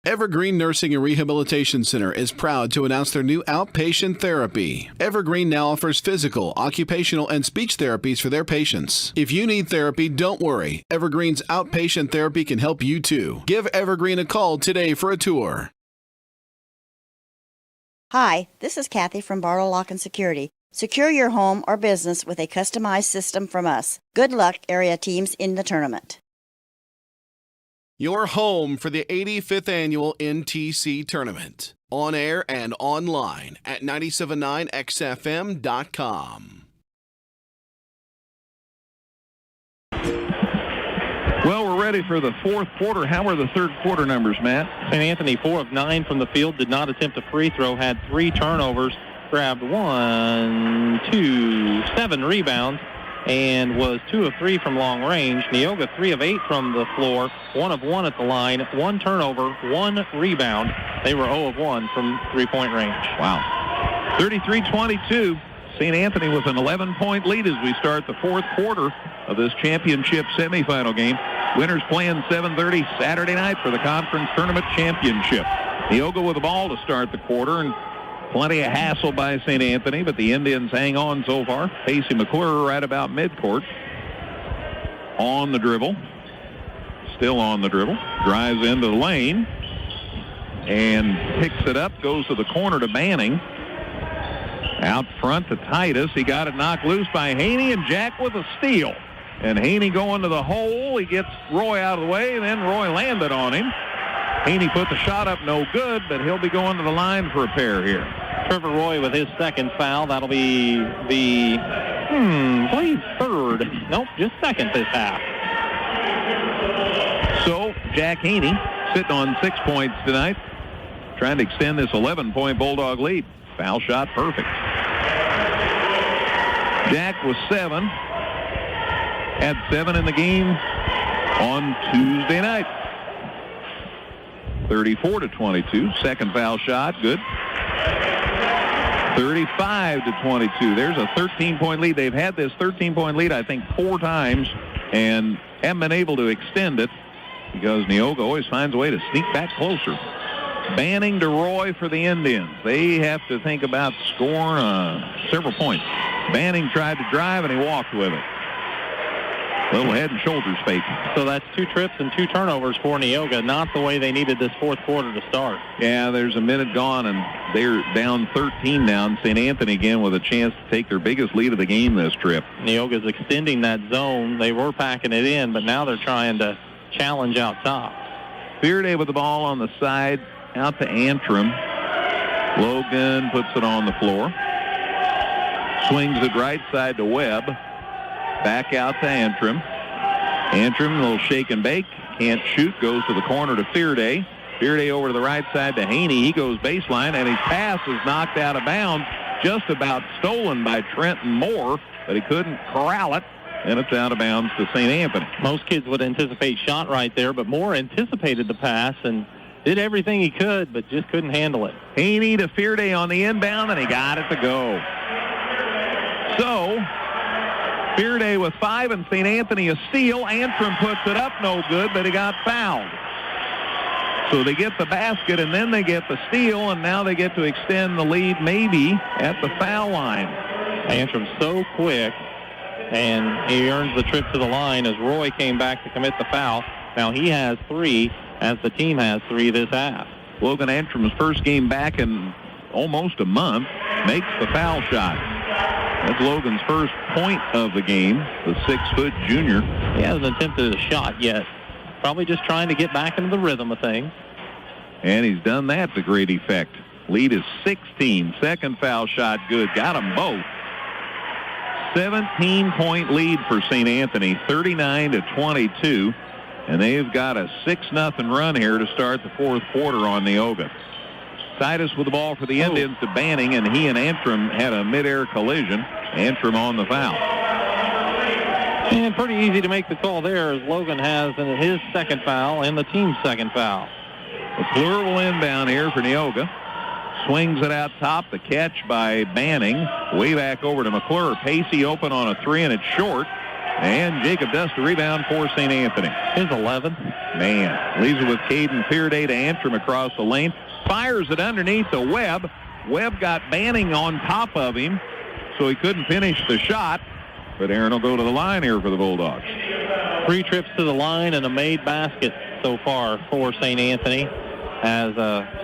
Evergreen Nursing and Rehabilitation Center is proud to announce their new outpatient therapy. Evergreen now offers physical, occupational, and speech therapies for their patients. If you need therapy, don't worry. Evergreen's outpatient therapy can help you too. Give Evergreen a call today for a tour. Hi, this is Kathy from Barlow Lock and Security. Secure your home or business with a customized system from us. Good luck, area teams in the tournament. Your home for the 85th Annual NTC Tournament. On air and online at 979xfm.com. Well, we're ready for the fourth quarter. How are the third quarter numbers, Matt? St. Anthony 4 of 9 from the field, did not attempt a free throw, had 3 turnovers, grabbed 7 rebounds, and was 2 of 3 from long range. Neoga 3 of 8 from the floor, 1 of 1 at the line, 1 turnover, 1 rebound. They were 0 of 1 from three-point range. Wow. 33-22. St. Anthony with an 11-point lead as we start the fourth quarter of this championship semifinal game. Winners playing 7:30 Saturday night for the conference tournament championship. Neoga with the ball to start the quarter, and plenty of hassle by St. Anthony, but the Indians hang on so far. Pacey McClure right about midcourt. On the dribble. Still on the dribble. Drives into the lane. And picks it up. Goes to the corner to Banning. Out front to Titus. He got it knocked loose by Haney, and Jack with a steal. And Haney going to the hole. He gets Roy out of the way, and then Roy landed on him. Haney put the shot up, no good, but he'll be going to the line for a pair here. Trevor Roy with his second foul. That'll be the, I believe third. Nope, just second this half. So Jack Haney sitting on 6 points tonight, trying to extend this 11-point Bulldog lead. Foul shot perfect. Jack was 7. Had 7 in the game on Tuesday night. 34-22. Second foul shot, good. 35-22. There's a 13-point lead. They've had this 13-point lead, I think, 4 times, and haven't been able to extend it because Neoga always finds a way to sneak back closer. Banning to Roy for the Indians. They have to think about scoring several points. Banning tried to drive, and he walked with it. Little head and shoulders fake. So that's 2 trips and 2 turnovers for Neoga. Not the way they needed this fourth quarter to start. Yeah, there's a minute gone, and they're down 13 now. And St. Anthony again with a chance to take their biggest lead of the game this trip. Neoga's extending that zone. They were packing it in, but now they're trying to challenge out top. Fearday with the ball on the side, out to Antrim. Logan puts it on the floor. Swings it right side to Webb. Back out to Antrim. Antrim, a little shake and bake. Can't shoot. Goes to the corner to Fearday. Fearday over to the right side to Haney. He goes baseline, and his pass is knocked out of bounds, just about stolen by Trenton Moore, but he couldn't corral it, and it's out of bounds to St. Anthony. Most kids would anticipate shot right there, but Moore anticipated the pass and did everything he could, but just couldn't handle it. Haney to Fearday on the inbound, and he got it to go. So, Fearday with 5, and St. Anthony a steal. Antrim puts it up, no good, but he got fouled. So they get the basket, and then they get the steal, and now they get to extend the lead maybe at the foul line. Antrim's so quick, and he earns the trip to the line as Roy came back to commit the foul. Now he has 3, as the team has 3 this half. Logan Antrim's first game back in almost a month makes the foul shot. That's Logan's first point of the game, the 6-foot junior. He hasn't attempted a shot yet. Probably just trying to get back into the rhythm of things. And he's done that to great effect. Lead is 16. Second foul shot good. Got them both. 17-point lead for St. Anthony, 39-22. And they've got a 6-0 run here to start the fourth quarter on Neoga. Titus with the ball for the Indians to Banning, and he and Antrim had a midair collision. Antrim on the foul. And pretty easy to make the call there, as Logan has his second foul and the team's second foul. McClure will inbound here for Neoga. Swings it out top. The catch by Banning. Way back over to McClure. Pacey open on a 3, and it's short. And Jacob Dust, the rebound for St. Anthony. His 11th. Man, leaves it with Caden Fearday to Antrim across the lane. Fires it underneath the Webb. Webb got Banning on top of him, so he couldn't finish the shot. But Aaron will go to the line here for the Bulldogs. 3 trips to the line and a made basket so far for St. Anthony. As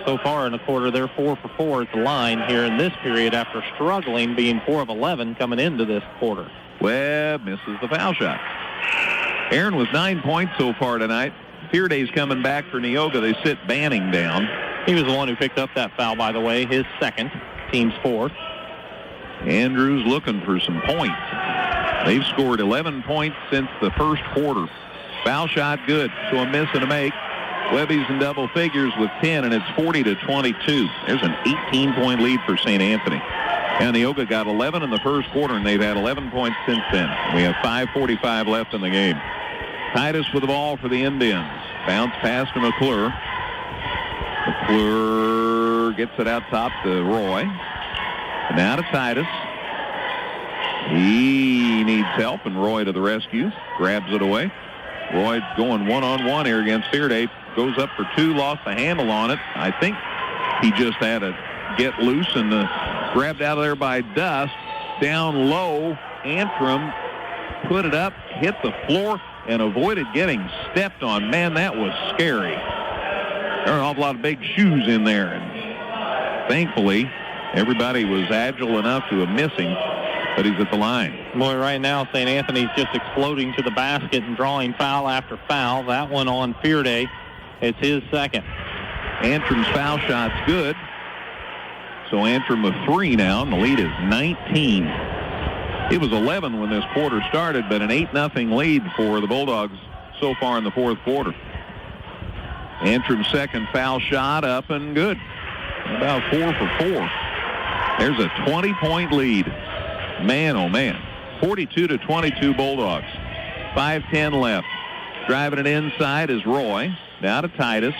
so far in the quarter, they're 4 for 4 at the line here in this period after struggling, being 4 of 11 coming into this quarter. Webb misses the foul shot. Aaron was 9 points so far tonight. Fearday's coming back for Neoga. They sit Banning down. He was the one who picked up that foul, by the way, his second, team's 4th. Andrews looking for some points. They've scored 11 points since the first quarter. Foul shot good, so a miss and a make. Webby's in double figures with 10, and it's 40-22. There's an 18-point lead for St. Anthony. And Neoga got 11 in the first quarter, and they've had 11 points since then. We have 5:45 left in the game. Titus with the ball for the Indians. Bounce pass to McClure. McClure gets it out top to Roy. And now to Titus. He needs help, and Roy to the rescue. Grabs it away. Roy going one-on-one here against Fearday. Goes up for 2, lost the handle on it. I think he just had to get loose, and grabbed out of there by Dust. Down low, Antrim put it up, hit the floor, and avoided getting stepped on. Man, that was scary. There are an awful lot of big shoes in there, and thankfully everybody was agile enough to miss him, but he's at the line. Boy, right now St. Anthony's just exploding to the basket and drawing foul after foul. That one on Fearday. It's his second. Antrim's foul shot's good. So Antrim with 3 now, and the lead is 19. It was 11 when this quarter started, but an 8-0 lead for the Bulldogs so far in the fourth quarter. Antrim's second foul shot up and good. About 4 for 4. There's a 20-point lead. Man, oh man. 42-22 Bulldogs. 5:10 left. Driving it inside is Roy. Now to Titus.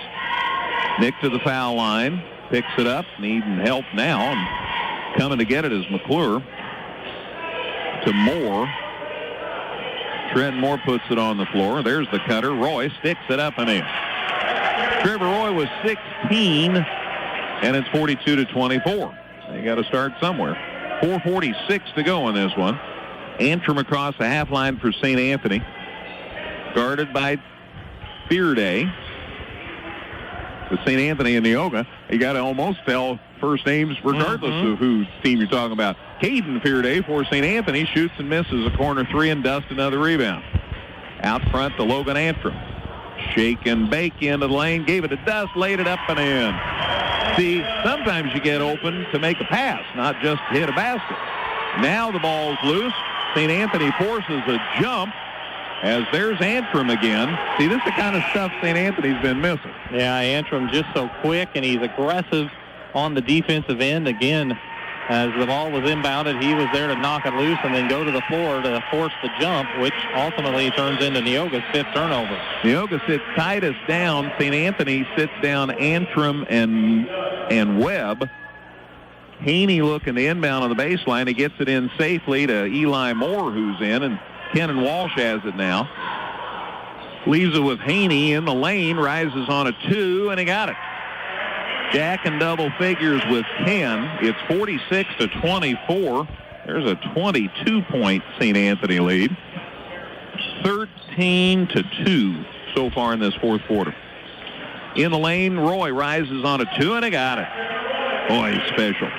Nick to the foul line. Picks it up. Needing help now. And coming to get it is McClure. To Moore. Trent Moore puts it on the floor. There's the cutter. Roy sticks it up and in. Trevor Roy was 16, and it's 42-24. They got to start somewhere. 4:46 to go in this one. Antrim across the half line for St. Anthony. Guarded by Fearday. With St. Anthony and Neoga, you got to almost tell first names regardless of whose team you're talking about. Caden Fearday for St. Anthony shoots and misses a corner 3, and Dust another rebound. Out front to Logan Antrim. Shake and bake into the lane, gave it to Dust, laid it up and in. See, sometimes you get open to make a pass, not just hit a basket. Now the ball's loose. St. Anthony forces a jump, as there's Antrim again. See, this is the kind of stuff St. Anthony's been missing. Yeah, Antrim just so quick, and he's aggressive on the defensive end. Again, as the ball was inbounded, he was there to knock it loose and then go to the floor to force the jump, which ultimately turns into Neoga's 5th turnover. Neoga sits Titus down. St. Anthony sits down Antrim and Webb. Haney looking to inbound on the baseline. He gets it in safely to Eli Moore, who's in, and Kenan Walsh has it now. Leaves it with Haney in the lane, rises on a 2, and he got it. Jack in double figures with Ken. It's 46-24. There's a 22-point St. Anthony lead. 13-2 so far in this fourth quarter. In the lane, Roy rises on a 2, and he got it. Boy, he's special.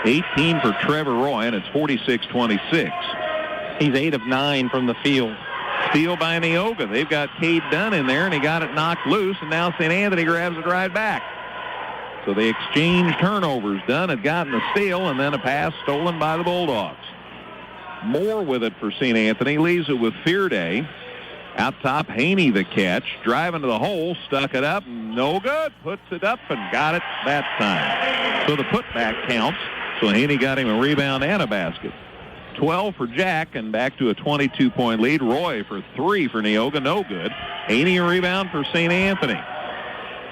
18 for Trevor Roy, and it's 46-26. He's 8 of 9 from the field. Steal by Neoga. They've got Cade Dunn in there, and he got it knocked loose, and now St. Anthony grabs it right back. So they exchange turnovers. Dunn had gotten the steal, and then a pass stolen by the Bulldogs. Moore with it for St. Anthony. Leaves it with Fearday. Out top, Haney the catch. Driving to the hole, stuck it up. No good. Puts it up and got it that time. So the putback counts. So Haney got him a rebound and a basket. 12 for Jack, and back to a 22-point lead. Roy for 3 for Neoga. No good. Haney a rebound for St. Anthony.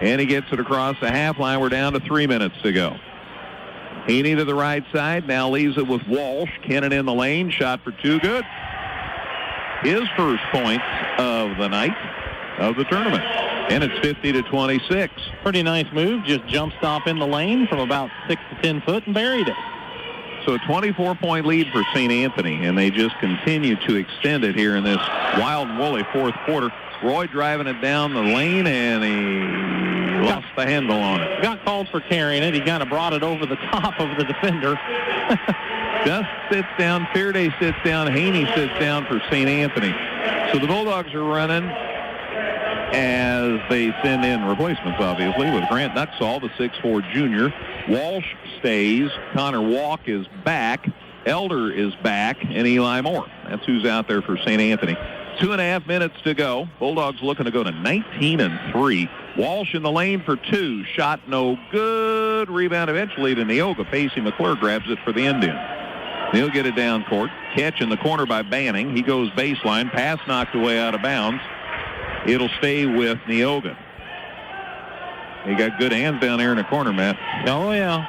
And he gets it across the half line. We're down to 3 minutes to go. Haney to the right side. Now leaves it with Walsh. Kennan in the lane. Shot for 2. Good. His first points of the night of the tournament. And it's 50-26. Pretty nice move. Just jump stop in the lane from about 6 to 10 foot and buried it. So a 24-point lead for St. Anthony. And they just continue to extend it here in this wild and woolly fourth quarter. Roy driving it down the lane, and he lost the handle on it. Got called for carrying it. He kind of brought it over the top of the defender. Just sits down. Fearday sits down. Haney sits down for St. Anthony. So the Bulldogs are running as they send in replacements, obviously, with Grant Nuxall, the 6'4 junior. Walsh stays. Connor Walk is back. Elder is back. And Eli Moore. That's who's out there for St. Anthony. 2.5 minutes to go. Bulldogs looking to go to 19-3. Walsh in the lane for 2. Shot no good. Rebound eventually to Neoga. Pacey McClure grabs it for the Indians. They'll get it down court. Catch in the corner by Banning. He goes baseline. Pass knocked away out of bounds. It'll stay with Neoga. He got good hands down there in the corner, Matt. Oh, yeah.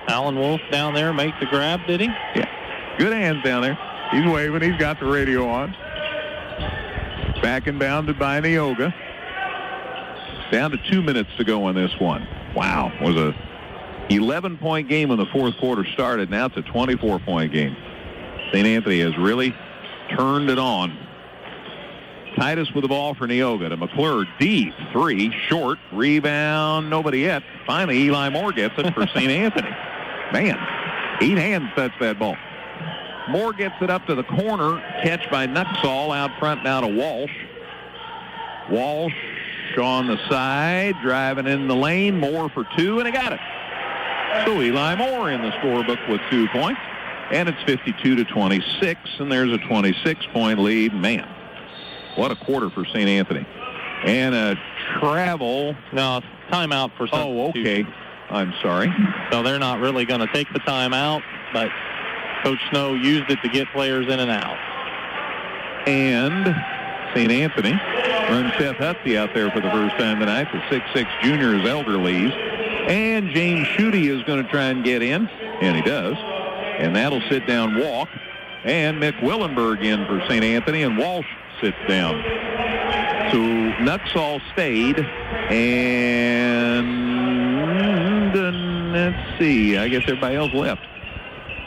Alan Wolf down there makes the grab, did he? Yeah. Good hands down there. He's waving. He's got the radio on. Back and bounded by Neoga. Down to 2 minutes to go on this one. Wow. Was a 11-point game when the fourth quarter started. Now it's a 24-point game. St. Anthony has really turned it on. Titus with the ball for Neoga to McClure. Deep 3. Short. Rebound. Nobody yet. Finally, Eli Moore gets it for St. Anthony. Man, 8 hands touched that ball. Moore gets it up to the corner. Catch by Nuxall out front now to Walsh. Walsh on the side, driving in the lane. Moore for 2, and he got it. So Eli Moore in the scorebook with 2 points. And it's 52-26, and there's a 26-point lead. Man, what a quarter for St. Anthony. And a travel. No, timeout for some. Oh, okay. I'm sorry. So they're not really going to take the timeout, but Coach Snow used it to get players in and out. And St. Anthony runs Seth Hutsey out there for the first time tonight. The 6'6 junior is Elder leaves. And James Schutte is going to try and get in, and he does. And that'll sit down Walk. And Mick Willenberg in for St. Anthony, and Walsh sits down. So Nuxall stayed, and let's see, I guess everybody else left.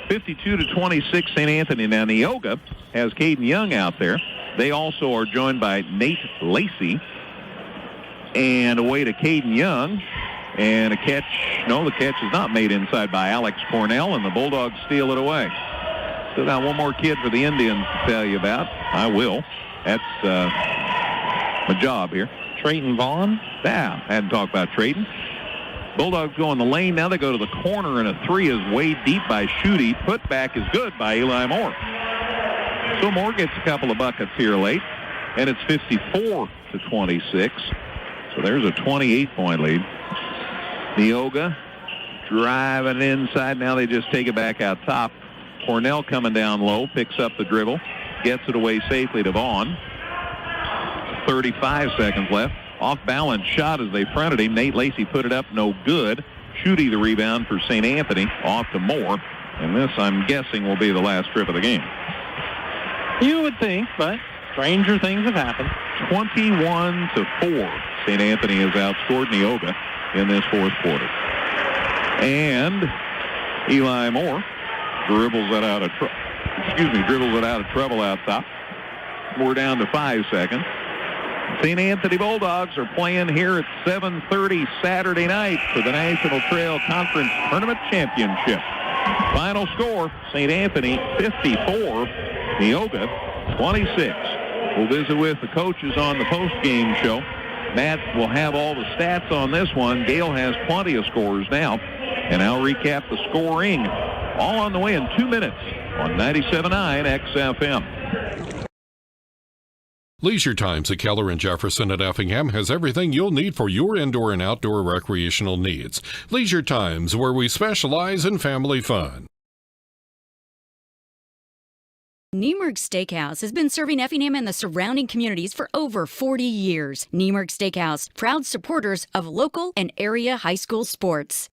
52-26 St. Anthony. Now Neoga has Caden Young out there. They also are joined by Nate Lacey. And away to Caden Young. And a catch. No, the catch is not made inside by Alex Cornell, and the Bulldogs steal it away. Still got one more kid for the Indians to tell you about. I will. That's my job here. Trayton Vaughn? Yeah, I hadn't talked about Trayton. Bulldogs go in the lane. Now they go to the corner, and a 3 is way deep by Schutte. Put back is good by Eli Moore. So So Moore gets a couple of buckets here late, and it's 54-26. So there's a 28-point lead. Neoga driving inside. Now they just take it back out top. Cornell coming down low, picks up the dribble, gets it away safely to Vaughn. 35 seconds left. Off-balance shot as they fronted him. Nate Lacey put it up, no good. Shooty the rebound for St. Anthony, off to Moore. And this, I'm guessing, will be the last trip of the game. You would think, but stranger things have happened. 21-4. St. Anthony has outscored Neoga in this fourth quarter. And Eli Moore dribbles it out of trouble out top. We're down to 5 seconds. St. Anthony Bulldogs are playing here at 7:30 Saturday night for the National Trail Conference Tournament Championship. Final score, St. Anthony 54, Neoga 26. We'll visit with the coaches on the post-game show. Matt will have all the stats on this one. Gale has plenty of scores now. And I'll recap the scoring all on the way in 2 minutes on 97.9 XFM. Leisure Times at Keller and Jefferson at Effingham has everything you'll need for your indoor and outdoor recreational needs. Leisure Times, where we specialize in family fun. Niemerg Steakhouse has been serving Effingham and the surrounding communities for over 40 years. Niemerg Steakhouse, proud supporters of local and area high school sports.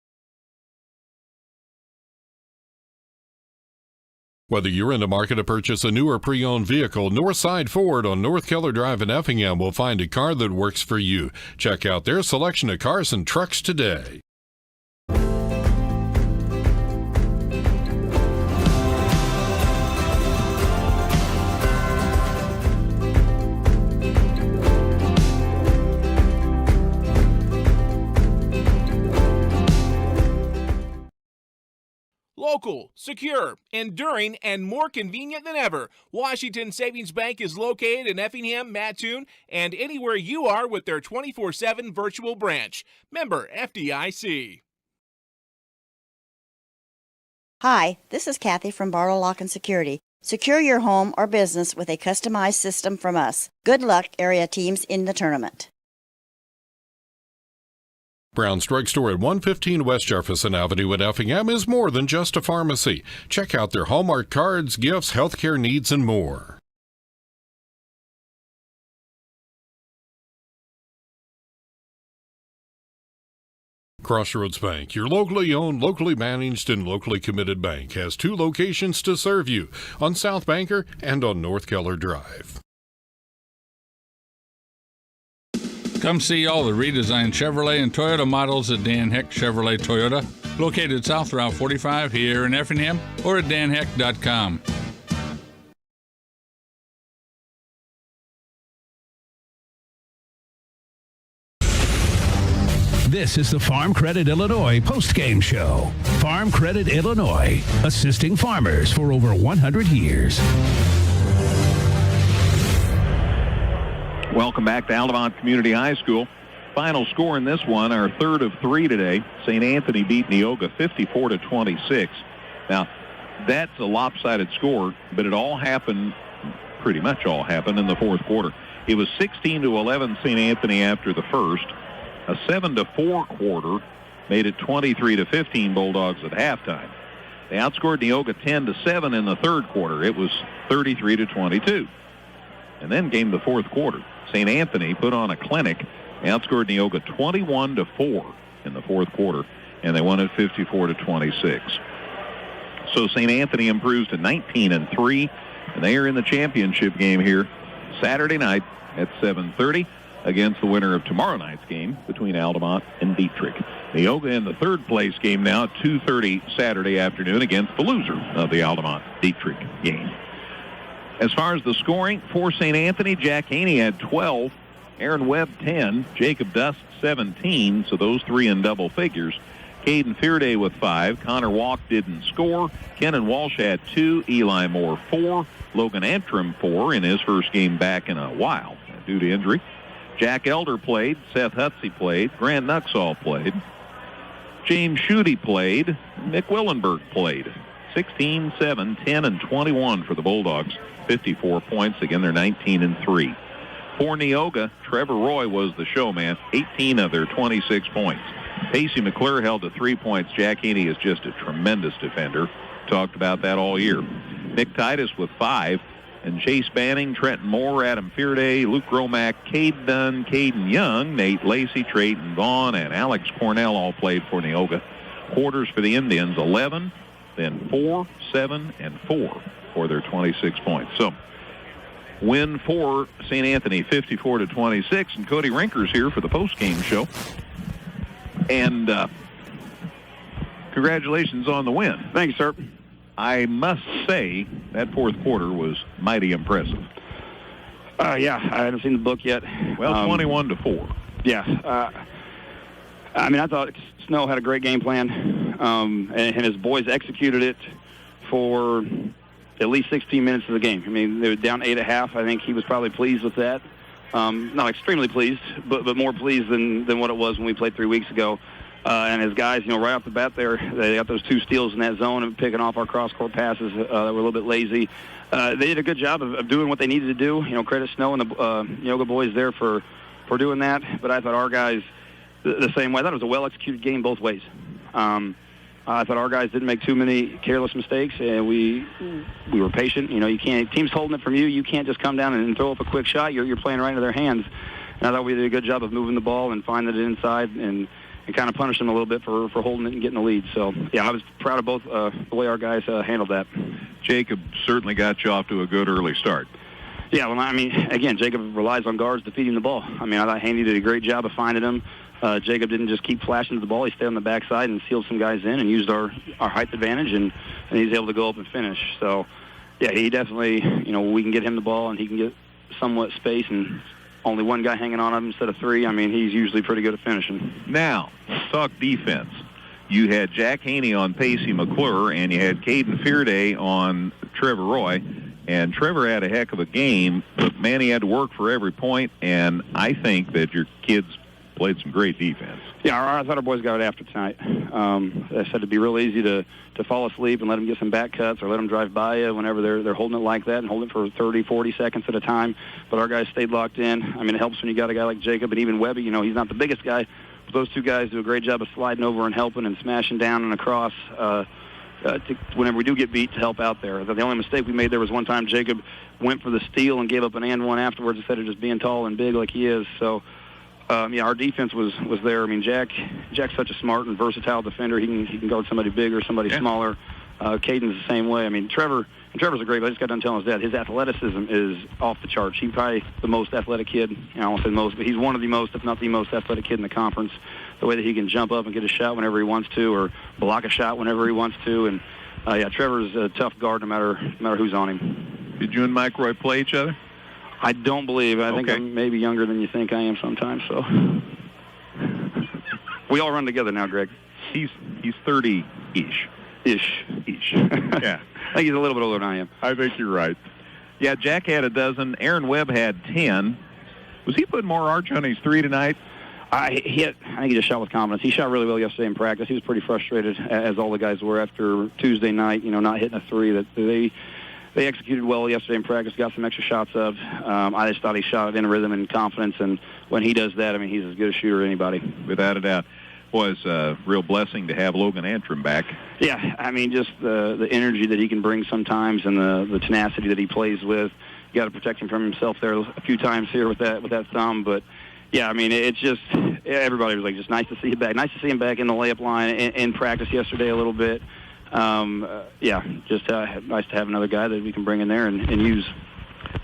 Whether you're in the market to purchase a new or pre-owned vehicle, Northside Ford on North Keller Drive in Effingham will find a car that works for you. Check out their selection of cars and trucks today. Local, secure, enduring, and more convenient than ever, Washington Savings Bank is located in Effingham, Mattoon, and anywhere you are with their 24/7 virtual branch. Member FDIC. Hi, this is Kathy from Barlow Lock and Security. Secure your home or business with a customized system from us. Good luck, area teams in the tournament. Brown's Drug Store at 115 West Jefferson Avenue in Effingham is more than just a pharmacy. Check out their Hallmark cards, gifts, healthcare needs, and more. Crossroads Bank, your locally owned, locally managed, and locally committed bank, has 2 locations to serve you, on South Banker and on North Keller Drive. Come see all the redesigned Chevrolet and Toyota models at Dan Heck Chevrolet Toyota, located South Route 45 here in Effingham, or at danheck.com. This is the Farm Credit Illinois postgame show. Farm Credit Illinois, assisting farmers for over 100 years. Welcome back to Altamont Community High School. Final score in this one, our third of 3 today. St. Anthony beat Neoga 54-26. Now, that's a lopsided score, but it all happened, pretty much all happened in the fourth quarter. It was 16-11 St. Anthony after the first. A 7-4 quarter made it 23-15 Bulldogs at halftime. They outscored Neoga 10-7 in the third quarter. It was 33-22. And then came the fourth quarter. St. Anthony put on a clinic. They outscored Neoga 21-4 in the fourth quarter, and they won it 54-26. So St. Anthony improves to 19-3, and they are in the championship game here Saturday night at 7:30 against the winner of tomorrow night's game between Altamont and Dietrich. Neoga in the third place game now at 2:30 Saturday afternoon against the loser of the Altamont-Dietrich game. As far as the scoring for St. Anthony, Jack Haney had 12, Aaron Webb 10, Jacob Dust 17, so those 3 in double figures. Caden Fearday with 5, Connor Walk didn't score, Kenan Walsh had 2, Eli Moore 4, Logan Antrim 4 in his first game back in a while due to injury. Jack Elder played, Seth Hutsey played, Grant Nuxall played, James Schutte played, Nick Willenberg played. 16-7, 10 and 21 for the Bulldogs. 54 points. Again, they're 19-3. For Neoga, Trevor Roy was the showman. 18 of their 26 points. Pacey McClure held to 3 points. Jack Haney is just a tremendous defender. Talked about that all year. Nick Titus with 5. And Chase Banning, Trenton Moore, Adam Fearday, Luke Romack, Cade Dunn, Caden Young, Nate Lacey, Trayton Vaughn, and Alex Cornell all played for Neoga. Quarters for the Indians, 11, then 4, 7, and 4 for their 26 points. So, win for St. Anthony, 54-26. And Cody Rinker's here for the postgame show. And congratulations on the win. Thanks, sir. I must say that fourth quarter was mighty impressive. Yeah, I haven't seen the book yet. Well, 21-4. Yeah. I mean, I thought Snow had a great game plan, and his boys executed it for at least 16 minutes of the game. I mean, they were down 8 at half. I think he was probably pleased with that. Not extremely pleased, but more pleased than what it was when we played 3 weeks ago. And his guys, right off the bat there, they got those 2 steals in that zone and picking off our cross-court passes that were a little bit lazy. They did a good job of doing what they needed to do. Credit Snow and the Neoga boys there for doing that. But I thought our guys, the same way. I thought it was a well-executed game both ways. I thought our guys didn't make too many careless mistakes, and we were patient. You can't, team's holding it from you. You can't just come down and throw up a quick shot. You're playing right into their hands. And I thought we did a good job of moving the ball and finding it inside and kind of punish them a little bit for holding it and getting the lead. So, yeah, I was proud of both the way our guys handled that. Jacob certainly got you off to a good early start. Yeah, well, I mean, again, Jacob relies on guards defeating the ball. I mean, I thought Haney did a great job of finding him. Jacob didn't just keep flashing to the ball. He stayed on the backside and sealed some guys in and used our height advantage, and he's able to go up and finish. So, yeah, he definitely, we can get him the ball and he can get somewhat space and only one guy hanging on him instead of 3. I mean, he's usually pretty good at finishing. Now, let's talk defense. You had Jack Haney on Pacey McClure, and you had Caden Fearday on Trevor Roy. And Trevor had a heck of a game, but, man, he had to work for every point, and I think that your kids played some great defense. Yeah, I thought our boys got it after tonight. I said it'd be real easy to fall asleep and let them get some back cuts or let them drive by you whenever they're holding it like that and holding it for 30, 40 seconds at a time. But our guys stayed locked in. I mean, it helps when you got a guy like Jacob and even Webby. He's not the biggest guy, but those 2 guys do a great job of sliding over and helping and smashing down and across whenever we do get beat to help out there. The only mistake we made there was one time Jacob went for the steal and gave up an and one afterwards instead of just being tall and big like he is. So, yeah, our defense was there. I mean, Jack's such a smart and versatile defender. He can guard somebody bigger, somebody smaller. Caden's the same way. I mean, Trevor's a great. I just got done telling his dad his athleticism is off the charts. He's probably the most athletic kid. I won't say most, but he's one of the most, if not the most, athletic kid in the conference. The way that he can jump up and get a shot whenever he wants to, or block a shot whenever he wants to, and yeah, Trevor's a tough guard no matter who's on him. Did you and Mike Roy play each other? I don't believe. I think I'm maybe younger than you think I am sometimes. So we all run together now, Greg. He's 30-ish. Ish. Yeah. I think he's a little bit older than I am. I think you're right. Yeah, Jack had a dozen. Aaron Webb had 10. Was he putting more arch on his 3 tonight? I think he just shot with confidence. He shot really well yesterday in practice. He was pretty frustrated, as all the guys were after Tuesday night, not hitting a 3. That they executed well yesterday in practice, got some extra shots up. I just thought he shot it in rhythm and confidence, and when he does that, I mean, he's as good a shooter as anybody. Without a doubt. Was a real blessing to have Logan Antrim back. Yeah, I mean, just the energy that he can bring sometimes and the tenacity that he plays with. You got to protect him from himself there a few times here with that thumb, but yeah, I mean, it's just everybody was like, just nice to see him back. Nice to see him back in the layup line in practice yesterday a little bit. Yeah, just nice to have another guy that we can bring in there and use.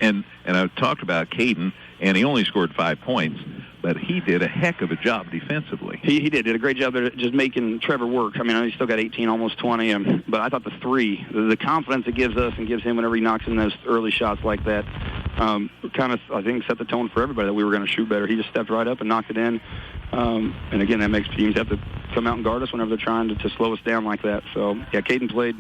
And I've talked about Caden, and he only scored 5 points, but he did a heck of a job defensively. He did a great job there just making Trevor work. I mean, he still got 18, almost 20, but I thought the 3, the confidence it gives us and gives him whenever he knocks in those early shots like that, kind of, I think, set the tone for everybody that we were going to shoot better. He just stepped right up and knocked it in. And again, that makes teams have to come out and guard us whenever they're trying to slow us down like that. So, yeah, Caden played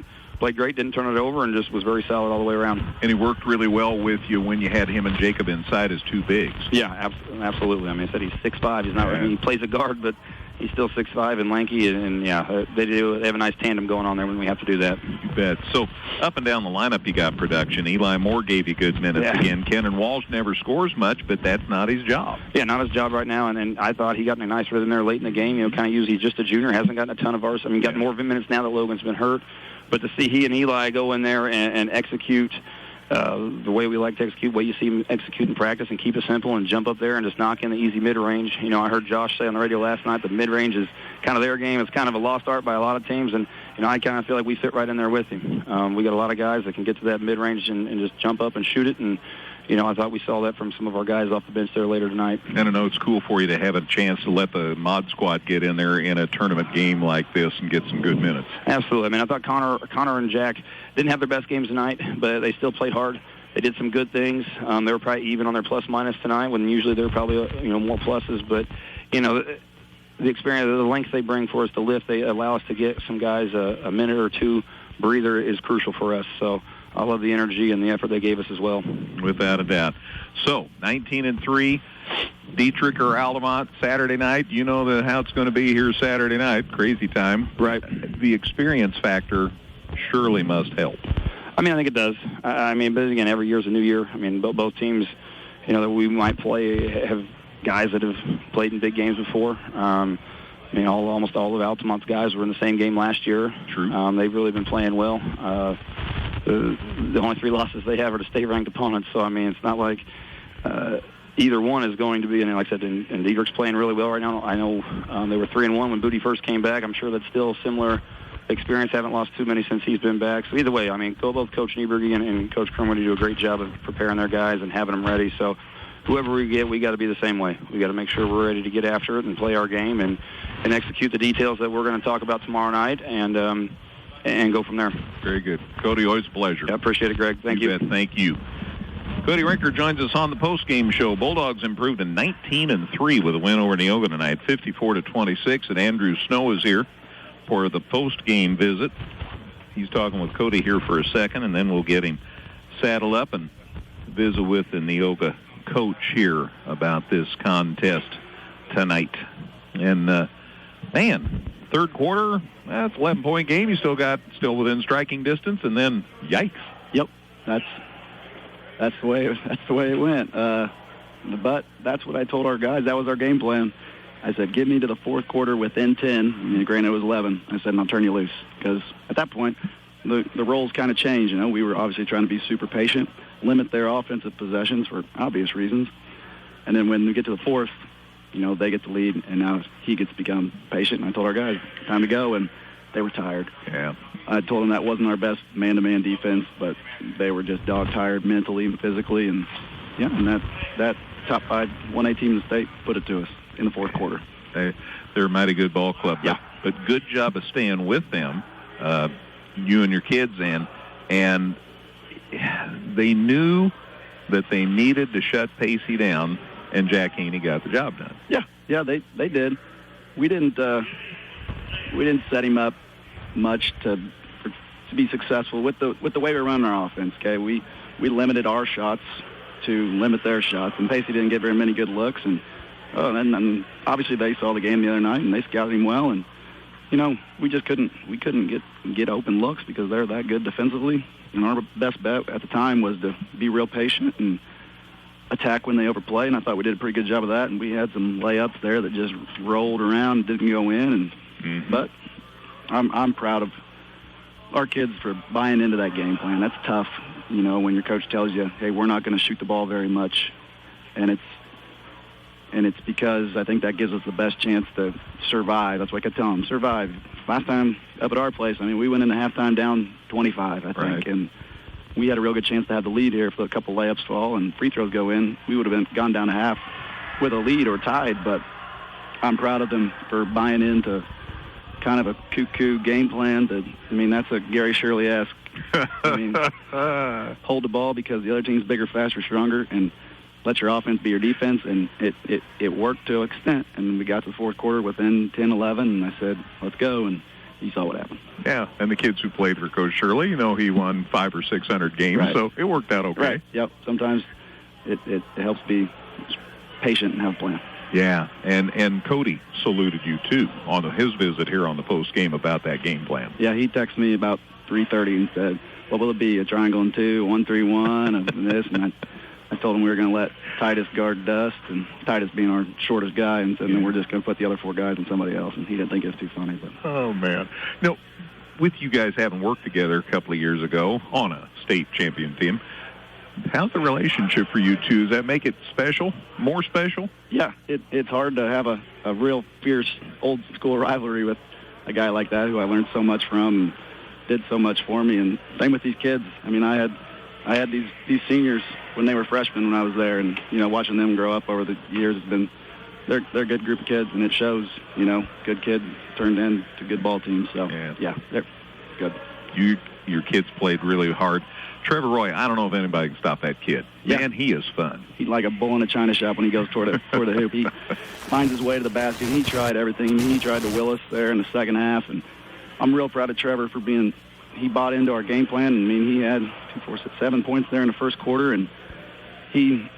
great, didn't turn it over, and just was very solid all the way around. And he worked really well with you when you had him and Jacob inside as 2 bigs. Yeah, absolutely. I mean, I said he's 6'5". He's not. I mean, he plays a guard, but He's still 6'5" and lanky, and yeah, they have a nice tandem going on there when we have to do that. You bet. So up and down the lineup, you got production. Eli Moore gave you good minutes again. Kenan Walsh never scores much, but that's not his job. Yeah, not his job right now, and I thought he got in a nice rhythm there late in the game. Kind of usually just a junior, hasn't gotten a ton of ours. I mean, got more minutes now that Logan's been hurt. But to see he and Eli go in there and execute the way we like to execute, the way you see him execute in practice, and keep it simple and jump up there and just knock in the easy mid-range. I heard Josh say on the radio last night that mid-range is kind of their game. It's kind of a lost art by a lot of teams, and I kind of feel like we fit right in there with him. We got a lot of guys that can get to that mid-range and just jump up and shoot it, and I thought we saw that from some of our guys off the bench there later tonight. And I know it's cool for you to have a chance to let the mod squad get in there in a tournament game like this and get some good minutes. Absolutely. I mean, I thought Connor and Jack didn't have their best games tonight, but they still played hard. They did some good things. They were probably even on their plus-minus tonight, when usually they're probably more pluses. But, the experience, the length they bring for us to lift, they allow us to get some guys a minute or two breather is crucial for us. So I love the energy and the effort they gave us as well. Without a doubt. So, 19-3, Dietrich or Altamont Saturday night. You know how it's going to be here Saturday night. Crazy time. Right. The experience factor surely must help. I mean, I think it does. But again, every year's a new year. I mean, both teams, that we might play have guys that have played in big games before. Almost all of Altamont's guys were in the same game last year. True. They've really been playing well. The only 3 losses they have are to state-ranked opponents. So, it's not like either one is going to be, and like I said, and Dietrich's playing really well right now. I know they were 3-1 when Booty first came back. I'm sure that's still similar experience. Haven't lost too many since he's been back. So either way, both Coach Nieberge and Coach Kermody do a great job of preparing their guys and having them ready. So whoever we get, we got to be the same way. We got to make sure we're ready to get after it and play our game and execute the details that we're going to talk about tomorrow night and go from there. Very good. Cody, always a pleasure. Yeah, appreciate it, Greg. Thank you. Thank you. Cody Rinker joins us on the post-game show. Bulldogs improved to 19-3 with a win over Neoga tonight, 54-26, and Andrew Snow is here for the post-game visit. He's talking with Cody here for a second, and then we'll get him saddled up and visit with the Neoga coach here about this contest tonight. And, third quarter, that's an 11-point game. You still within striking distance, and then yikes. Yep, that's the way it went. But that's what I told our guys. That was our game plan. I said, get me to the fourth quarter within 10. Granted, it was 11. I said, and I'll turn you loose. Because at that point, the roles kind of changed. We were obviously trying to be super patient, limit their offensive possessions for obvious reasons. And then when we get to the fourth, they get the lead, and now he gets to become patient. And I told our guys, time to go, and they were tired. Yeah. I told them that wasn't our best man-to-man defense, but they were just dog-tired mentally and physically. And, and that top 5 1A team in the state put it to us in the fourth quarter. They're a mighty good ball club. Yeah. But good job of staying with them, you and your kids, and they knew that they needed to shut Pacey down, and Jack Haney got the job done. Yeah, they did. We didn't set him up much to be successful with the way we run our offense. Okay, we limited our shots to limit their shots, and Pacey didn't get very many good looks. And obviously they saw the game the other night, and they scouted him well. And we just couldn't get open looks because they're that good defensively. And our best bet at the time was to be real patient and attack when they overplay. And I thought we did a pretty good job of that. And we had some layups there that just rolled around, didn't go in. But I'm proud of our kids for buying into that game plan. That's tough, when your coach tells you, hey, we're not going to shoot the ball very much. And it's because I think that gives us the best chance to survive. That's what I tell them, survive. Last time up at our place, we went into halftime down 25, I think. Right. And we had a real good chance to have the lead here if a couple layups fall and free throws go in. We would have gone down a half with a lead or tied, but I'm proud of them for buying into kind of a cuckoo game plan. That's a Gary Shirley-esque. Hold the ball because the other team's bigger, faster, stronger, and let your offense be your defense, and it worked to an extent. And we got to the fourth quarter within 10, 11, and I said, let's go, and you saw what happened. Yeah, and the kids who played for Coach Shirley, he won 500 or 600 games, right. So it worked out okay. Right, yep. Sometimes it helps be patient and have a plan. Yeah, and Cody saluted you, too, on his visit here on the post game about that game plan. Yeah, he texted me about 3:30 and said, what will it be, a triangle and 2, 1-3-1, and this, and I told him we were going to let Titus guard Dust, and Titus being our shortest guy, and then we're just going to put the other 4 guys on somebody else, and he didn't think it was too funny. But oh, man. No, with you guys having worked together a couple of years ago on a state champion team, how's the relationship for you two? Does that make it special, more special? Yeah, it's hard to have a real fierce old-school rivalry with a guy like that who I learned so much from and did so much for me. And same with these kids. I mean, I had these seniors when they were freshmen when I was there, and, watching them grow up over the years has been they're a good group of kids, and it shows, good kids turned into good ball teams. So, yeah they're good. Your kids played really hard. Trevor Roy, I don't know if anybody can stop that kid. Yeah. Man, he is fun. He's like a bull in a china shop when he goes toward the hoop. He finds his way to the basket. He tried everything. He tried to will us there in the second half, and I'm real proud of Trevor for he bought into our game plan. I mean, he had 2, 4, 6, 7 points there in the first quarter, and he,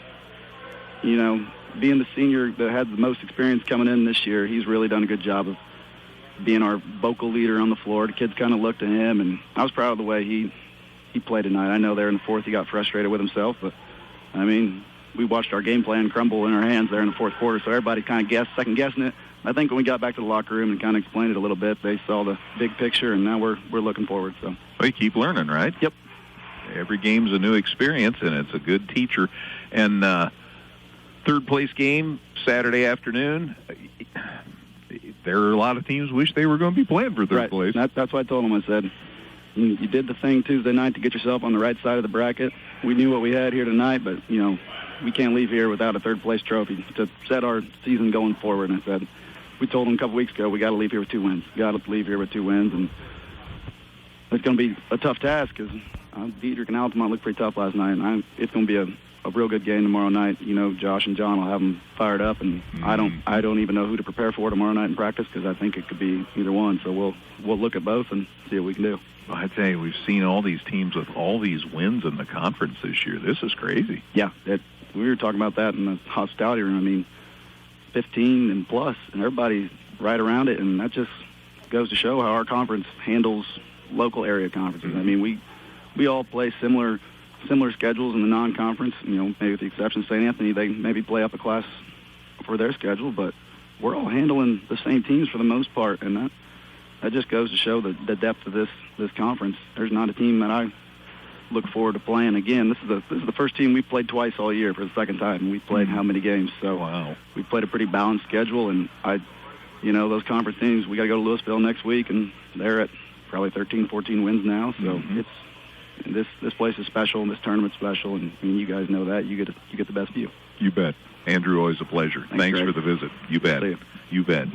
being the senior that had the most experience coming in this year, he's really done a good job of being our vocal leader on the floor. The kids kind of looked to him, and I was proud of the way he played tonight. I know there in the fourth he got frustrated with himself, but, I mean, we watched our game plan crumble in our hands there in the fourth quarter, so everybody kind of second-guessing it. I think when we got back to the locker room and kind of explained it a little bit, they saw the big picture, and now we're looking forward. So well, you keep learning, right? Yep. Every game's a new experience, and it's a good teacher. And third-place game Saturday afternoon. There are a lot of teams wish they were going to be playing for third place. That's what I told them. I said, you did the thing Tuesday night to get yourself on the right side of the bracket. We knew what we had here tonight, but, we can't leave here without a third-place trophy to set our season going forward. And I said, we told them a couple weeks ago, we got to leave here with 2 wins. Got to leave here with 2 wins, and it's going to be a tough task because Diedrich and Altamont looked pretty tough last night, and it's going to be a real good game tomorrow night. Josh and John will have them fired up, and I don't even know who to prepare for tomorrow night in practice because I think it could be either one. So we'll look at both and see what we can do. Well, I'd say we've seen all these teams with all these wins in the conference this year. This is crazy. Yeah, we were talking about that in the hospitality room. I mean, 15 and plus, and everybody right around it, and that just goes to show how our conference handles local area conferences. I mean, we all play similar schedules in the non-conference. Maybe with the exception of St. Anthony, they maybe play up a class for their schedule, but we're all handling the same teams for the most part, and that just goes to show the depth of this conference. There's not a team that I look forward to playing again. This is the first team we played twice all year for the second time, and we played how many games? So wow. We played a pretty balanced schedule, and those conference teams, we got to go to Louisville next week, and they're at probably 13, 14 wins now. So this place is special, and this tournament's special, and you guys know that. You get the best view. You bet. Andrew, always a pleasure. Thanks for the visit. You bet. You bet.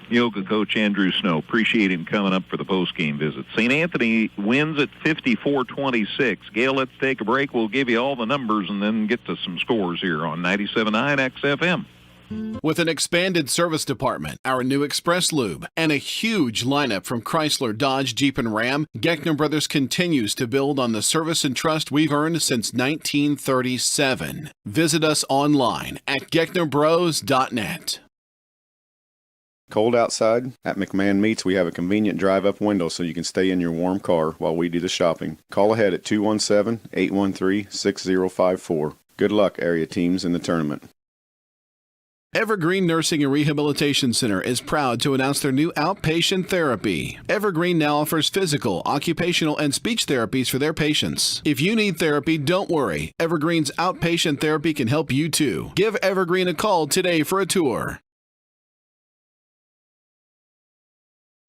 Neoga coach Andrew Snow. Appreciate him coming up for the post-game visit. St. Anthony wins at 54-26. Gail, let's take a break. We'll give you all the numbers and then get to some scores here on 97.9 XFM. With an expanded service department, our new Express Lube, and a huge lineup from Chrysler, Dodge, Jeep, and Ram, Geckner Brothers continues to build on the service and trust we've earned since 1937. Visit us online at gecknerbros.net. Cold outside? At McMahon Meats, we have a convenient drive-up window so you can stay in your warm car while we do the shopping. Call ahead at 217-813-6054. Good luck, area teams, in the tournament. Evergreen Nursing and Rehabilitation Center is proud to announce their new outpatient therapy. Evergreen now offers physical, occupational, and speech therapies for their patients. If you need therapy, don't worry. Evergreen's outpatient therapy can help you too. Give Evergreen a call today for a tour.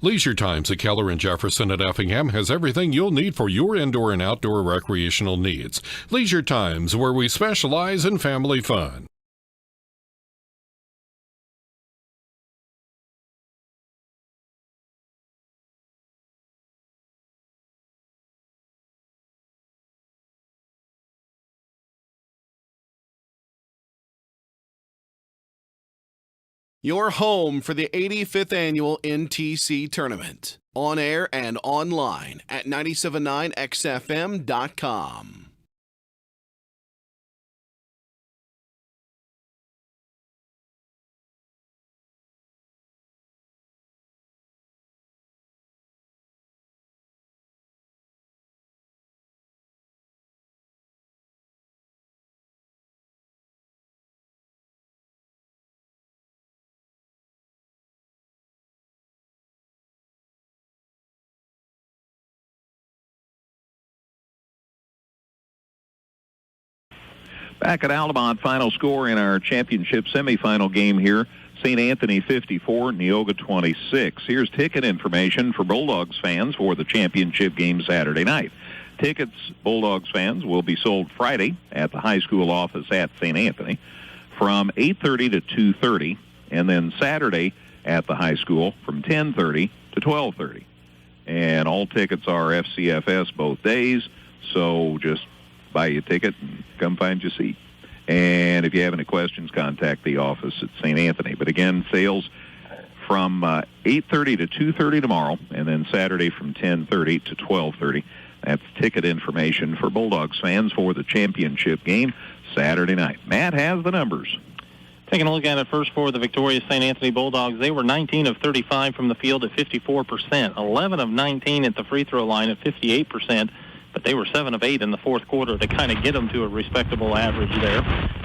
Leisure Times at Keller and Jefferson at Effingham has everything you'll need for your indoor and outdoor recreational needs. Leisure Times, where we specialize in family fun. Your home for the 85th Annual NTC Tournament. On air and online at 979xfm.com. Back at Altamont, final score in our championship semifinal game here. St. Anthony 54, Neoga 26. Here's ticket information for Bulldogs fans for the championship game Saturday night. Tickets, Bulldogs fans, will be sold Friday at the high school office at St. Anthony from 8:30 to 2:30, and then Saturday at the high school from 10:30 to 12:30. And all tickets are FCFS both days, so just buy you a ticket and come find your seat. And if you have any questions, contact the office at St. Anthony. But again, sales from 8:30 to 2:30 tomorrow, and then Saturday from 10:30 to 12:30. That's ticket information for Bulldogs fans for the championship game Saturday night. Matt has the numbers. Taking a look at it first for the victorious St. Anthony Bulldogs, they were 19 of 35 from the field at 54%, 11 of 19 at the free throw line at 58%, but they were 7 of 8 in the fourth quarter to kind of get them to a respectable average there.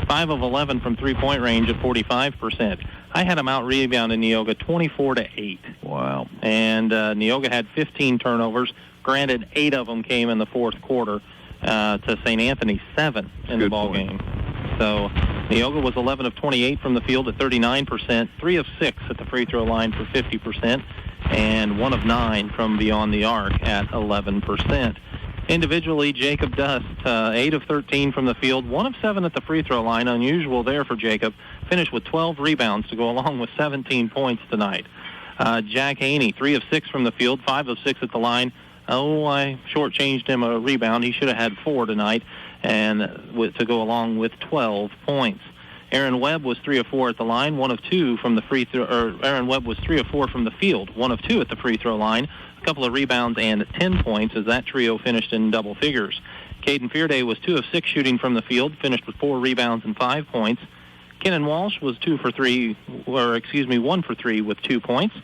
5 of 11 from three-point range at 45%. I had them out-rebounding Neoga 24-8. Wow. And Neoga had 15 turnovers. Granted, 8 of them came in the fourth quarter to St. Anthony's 7 in the ball game. So Neoga was 11 of 28 from the field at 39%, 3 of 6 at the free throw line for 50%, and 1 of 9 from beyond the arc at 11%. Individually, Jacob Dust, 8 of 13 from the field, 1 of 7 at the free throw line, unusual there for Jacob, finished with 12 rebounds to go along with 17 points tonight. Jack Haney, 3 of 6 from the field, 5 of 6 at the line. I shortchanged him a rebound. He should have had 4 tonight, and to go along with 12 points. Aaron Webb was 3 of 4 at the line, 1 of 2 from the free throw. Aaron Webb was 3 of 4 from the field, 1 of 2 at the free throw line, a couple of rebounds and 10 points as that trio finished in double figures. Caden Fearday was 2 of 6 shooting from the field, finished with 4 rebounds and 5 points. Kenan Walsh was 1 for 3 with 2 points.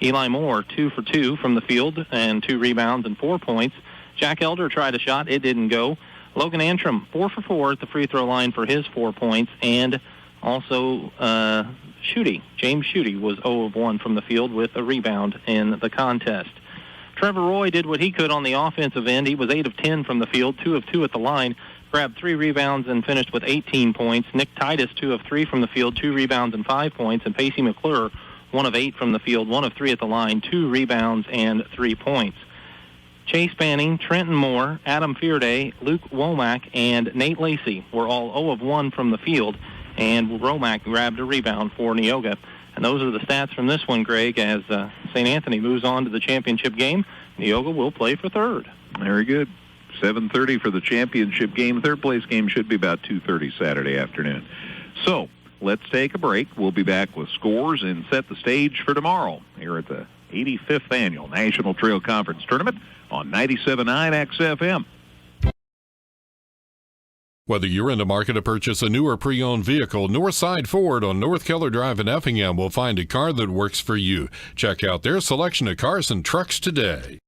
Eli Moore, 2 for 2 from the field and 2 rebounds and 4 points. Jack Elder tried a shot. It didn't go. Logan Antrim, 4 for 4 at the free throw line for his 4 points. And also James Schutte was 0 of 1 from the field with a rebound in the contest. Trevor Roy did what he could on the offensive end. He was 8 of 10 from the field, 2 of 2 at the line, grabbed 3 rebounds and finished with 18 points. Nick Titus, 2 of 3 from the field, 2 rebounds and 5 points. And Pacey McClure, 1 of 8 from the field, 1 of 3 at the line, 2 rebounds and 3 points. Chase Banning, Trenton Moore, Adam Fearday, Luke Womack, and Nate Lacey were all 0 of 1 from the field, and Womack grabbed a rebound for Neoga. And those are the stats from this one, Greg, as St. Anthony moves on to the championship game. Neoga will play for third. Very good. 7:30 for the championship game. Third place game should be about 2:30 Saturday afternoon. So let's take a break. We'll be back with scores and set the stage for tomorrow here at the 85th Annual National Trail Conference Tournament on 97.9 XFM. Whether you're in the market to purchase a new or pre-owned vehicle, Northside Ford on North Keller Drive in Effingham will find a car that works for you. Check out their selection of cars and trucks today.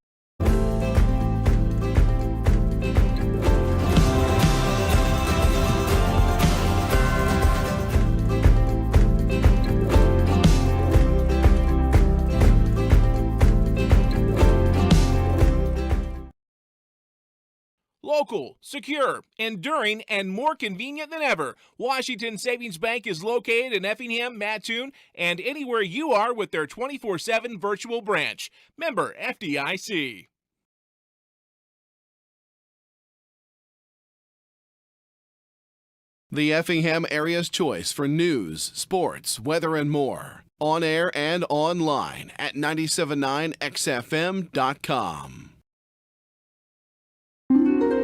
Local, secure, enduring, and more convenient than ever, Washington Savings Bank is located in Effingham, Mattoon, and anywhere you are with their 24/7 virtual branch. Member FDIC. The Effingham area's choice for news, sports, weather, and more. On air and online at 979xfm.com.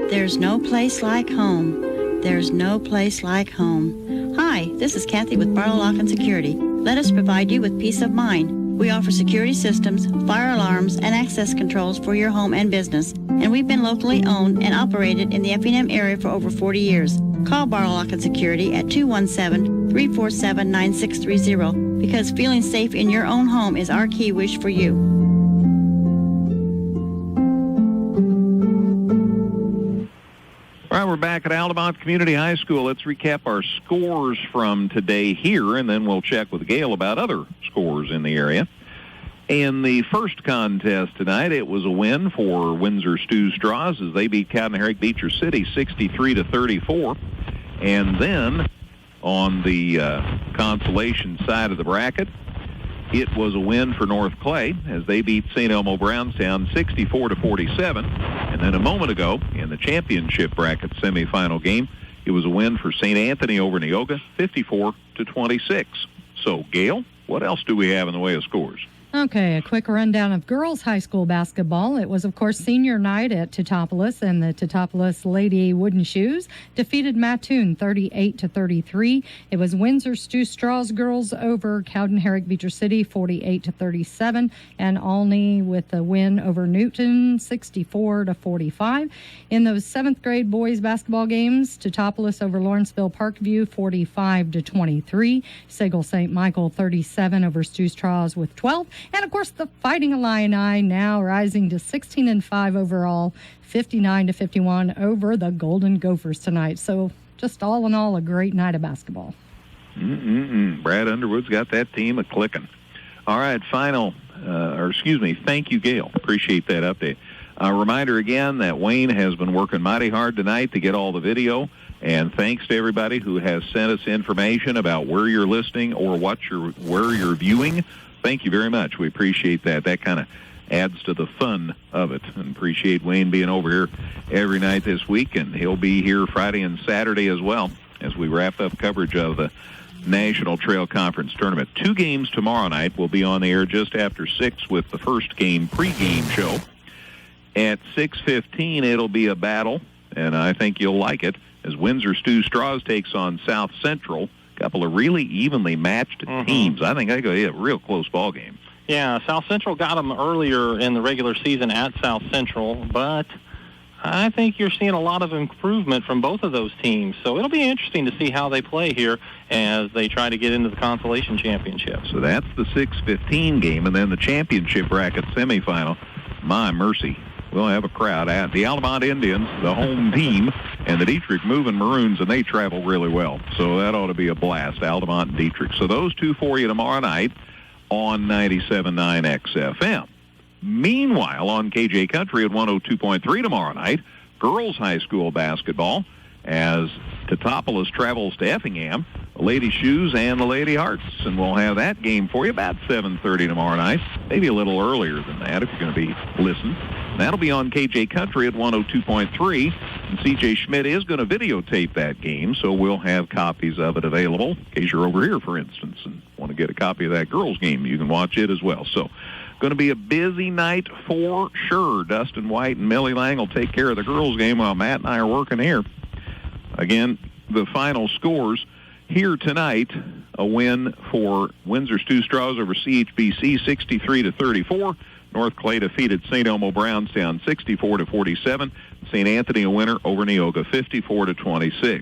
There's no place like home. There's no place like home. Hi, this is Kathy with Barlow Lock and Security. Let us provide you with peace of mind. We offer security systems, fire alarms, and access controls for your home and business. And we've been locally owned and operated in the Effingham area for over 40 years. Call Barlow Lock and Security at 217-347-9630 because feeling safe in your own home is our key wish for you. All right, we're back at Altamont Community High School. Let's recap our scores from today here, and then we'll check with Gail about other scores in the area. In the first contest tonight, it was a win for Windsor Stew Straws as they beat Catanaharick Beecher City 63-34. And then on the consolation side of the bracket, it was a win for North Clay as they beat St. Elmo Brownstown 64-47. And then a moment ago in the championship bracket semifinal game, it was a win for St. Anthony over Neoga 54-26. So, Gail, what else do we have in the way of scores? Okay, a quick rundown of girls high school basketball. It was, of course, senior night at Teutopolis, and the Teutopolis Lady Wooden Shoes defeated Mattoon 38-33. It was Windsor Stew Straws girls over Cowden Herrick Beecher City 48-37, and Olney with a win over Newton 64-45. In those 7th grade boys basketball games, Teutopolis over Lawrenceville Parkview 45-23. Sagal St. Michael 37 over Stew Straws with 12. And, of course, the Fighting Illini now rising to 16-5 overall, 59-51 over the Golden Gophers tonight. So just all in all, a great night of basketball. Brad Underwood's got that team a-clicking. All right, thank you, Gail. Appreciate that update. A reminder again that Wayne has been working mighty hard tonight to get all the video. And thanks to everybody who has sent us information about where you're listening or where you're viewing. Thank you very much. We appreciate that. That kind of adds to the fun of it. And appreciate Wayne being over here every night this week, and he'll be here Friday and Saturday as well as we wrap up coverage of the National Trail Conference Tournament. 2 games tomorrow night. We'll be on the air just after 6 with the first game pregame show. At 6:15, it'll be a battle, and I think you'll like it, as Windsor Stew Straws takes on South Central. Couple of really evenly matched teams. I think I go, a real close ball game. Yeah, South Central got them earlier in the regular season at South Central, but I think you're seeing a lot of improvement from both of those teams. So it'll be interesting to see how they play here as they try to get into the consolation championship. So that's the 6:15 game, and then the championship bracket semifinal. My mercy. We'll have a crowd at the Altamont Indians, the home team, and the Dietrich Moving Maroons, and they travel really well. So that ought to be a blast, Altamont and Dietrich. So those two for you tomorrow night on 97.9 XFM. Meanwhile, on KJ Country at 102.3 tomorrow night, girls high school basketball as Teutopolis travels to Effingham, the Lady Shoes and the Lady Hearts. And we'll have that game for you about 7:30 tomorrow night, maybe a little earlier than that if you're going to be listening. That'll be on KJ Country at 102.3. And CJ Schmidt is going to videotape that game, so we'll have copies of it available. In case you're over here, for instance, and want to get a copy of that girls game, you can watch it as well. So going to be a busy night for sure. Dustin White and Millie Lang will take care of the girls game while Matt and I are working here. Again, the final scores here tonight: a win for Windsor Stew Straws over CHBC 63-34. North Clay defeated St. Elmo Brownstown 64-47. St. Anthony a winner over Neoga 54-26.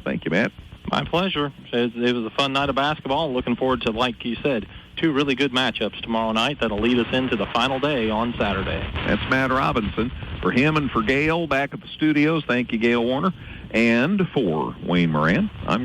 Thank you, Matt. My pleasure. It was a fun night of basketball. Looking forward to, like you said, 2 really good matchups tomorrow night that'll lead us into the final day on Saturday. That's Matt Robinson. For him and for Gail back at the studios, thank you, Gail Warner. And for Wayne Moran, I'm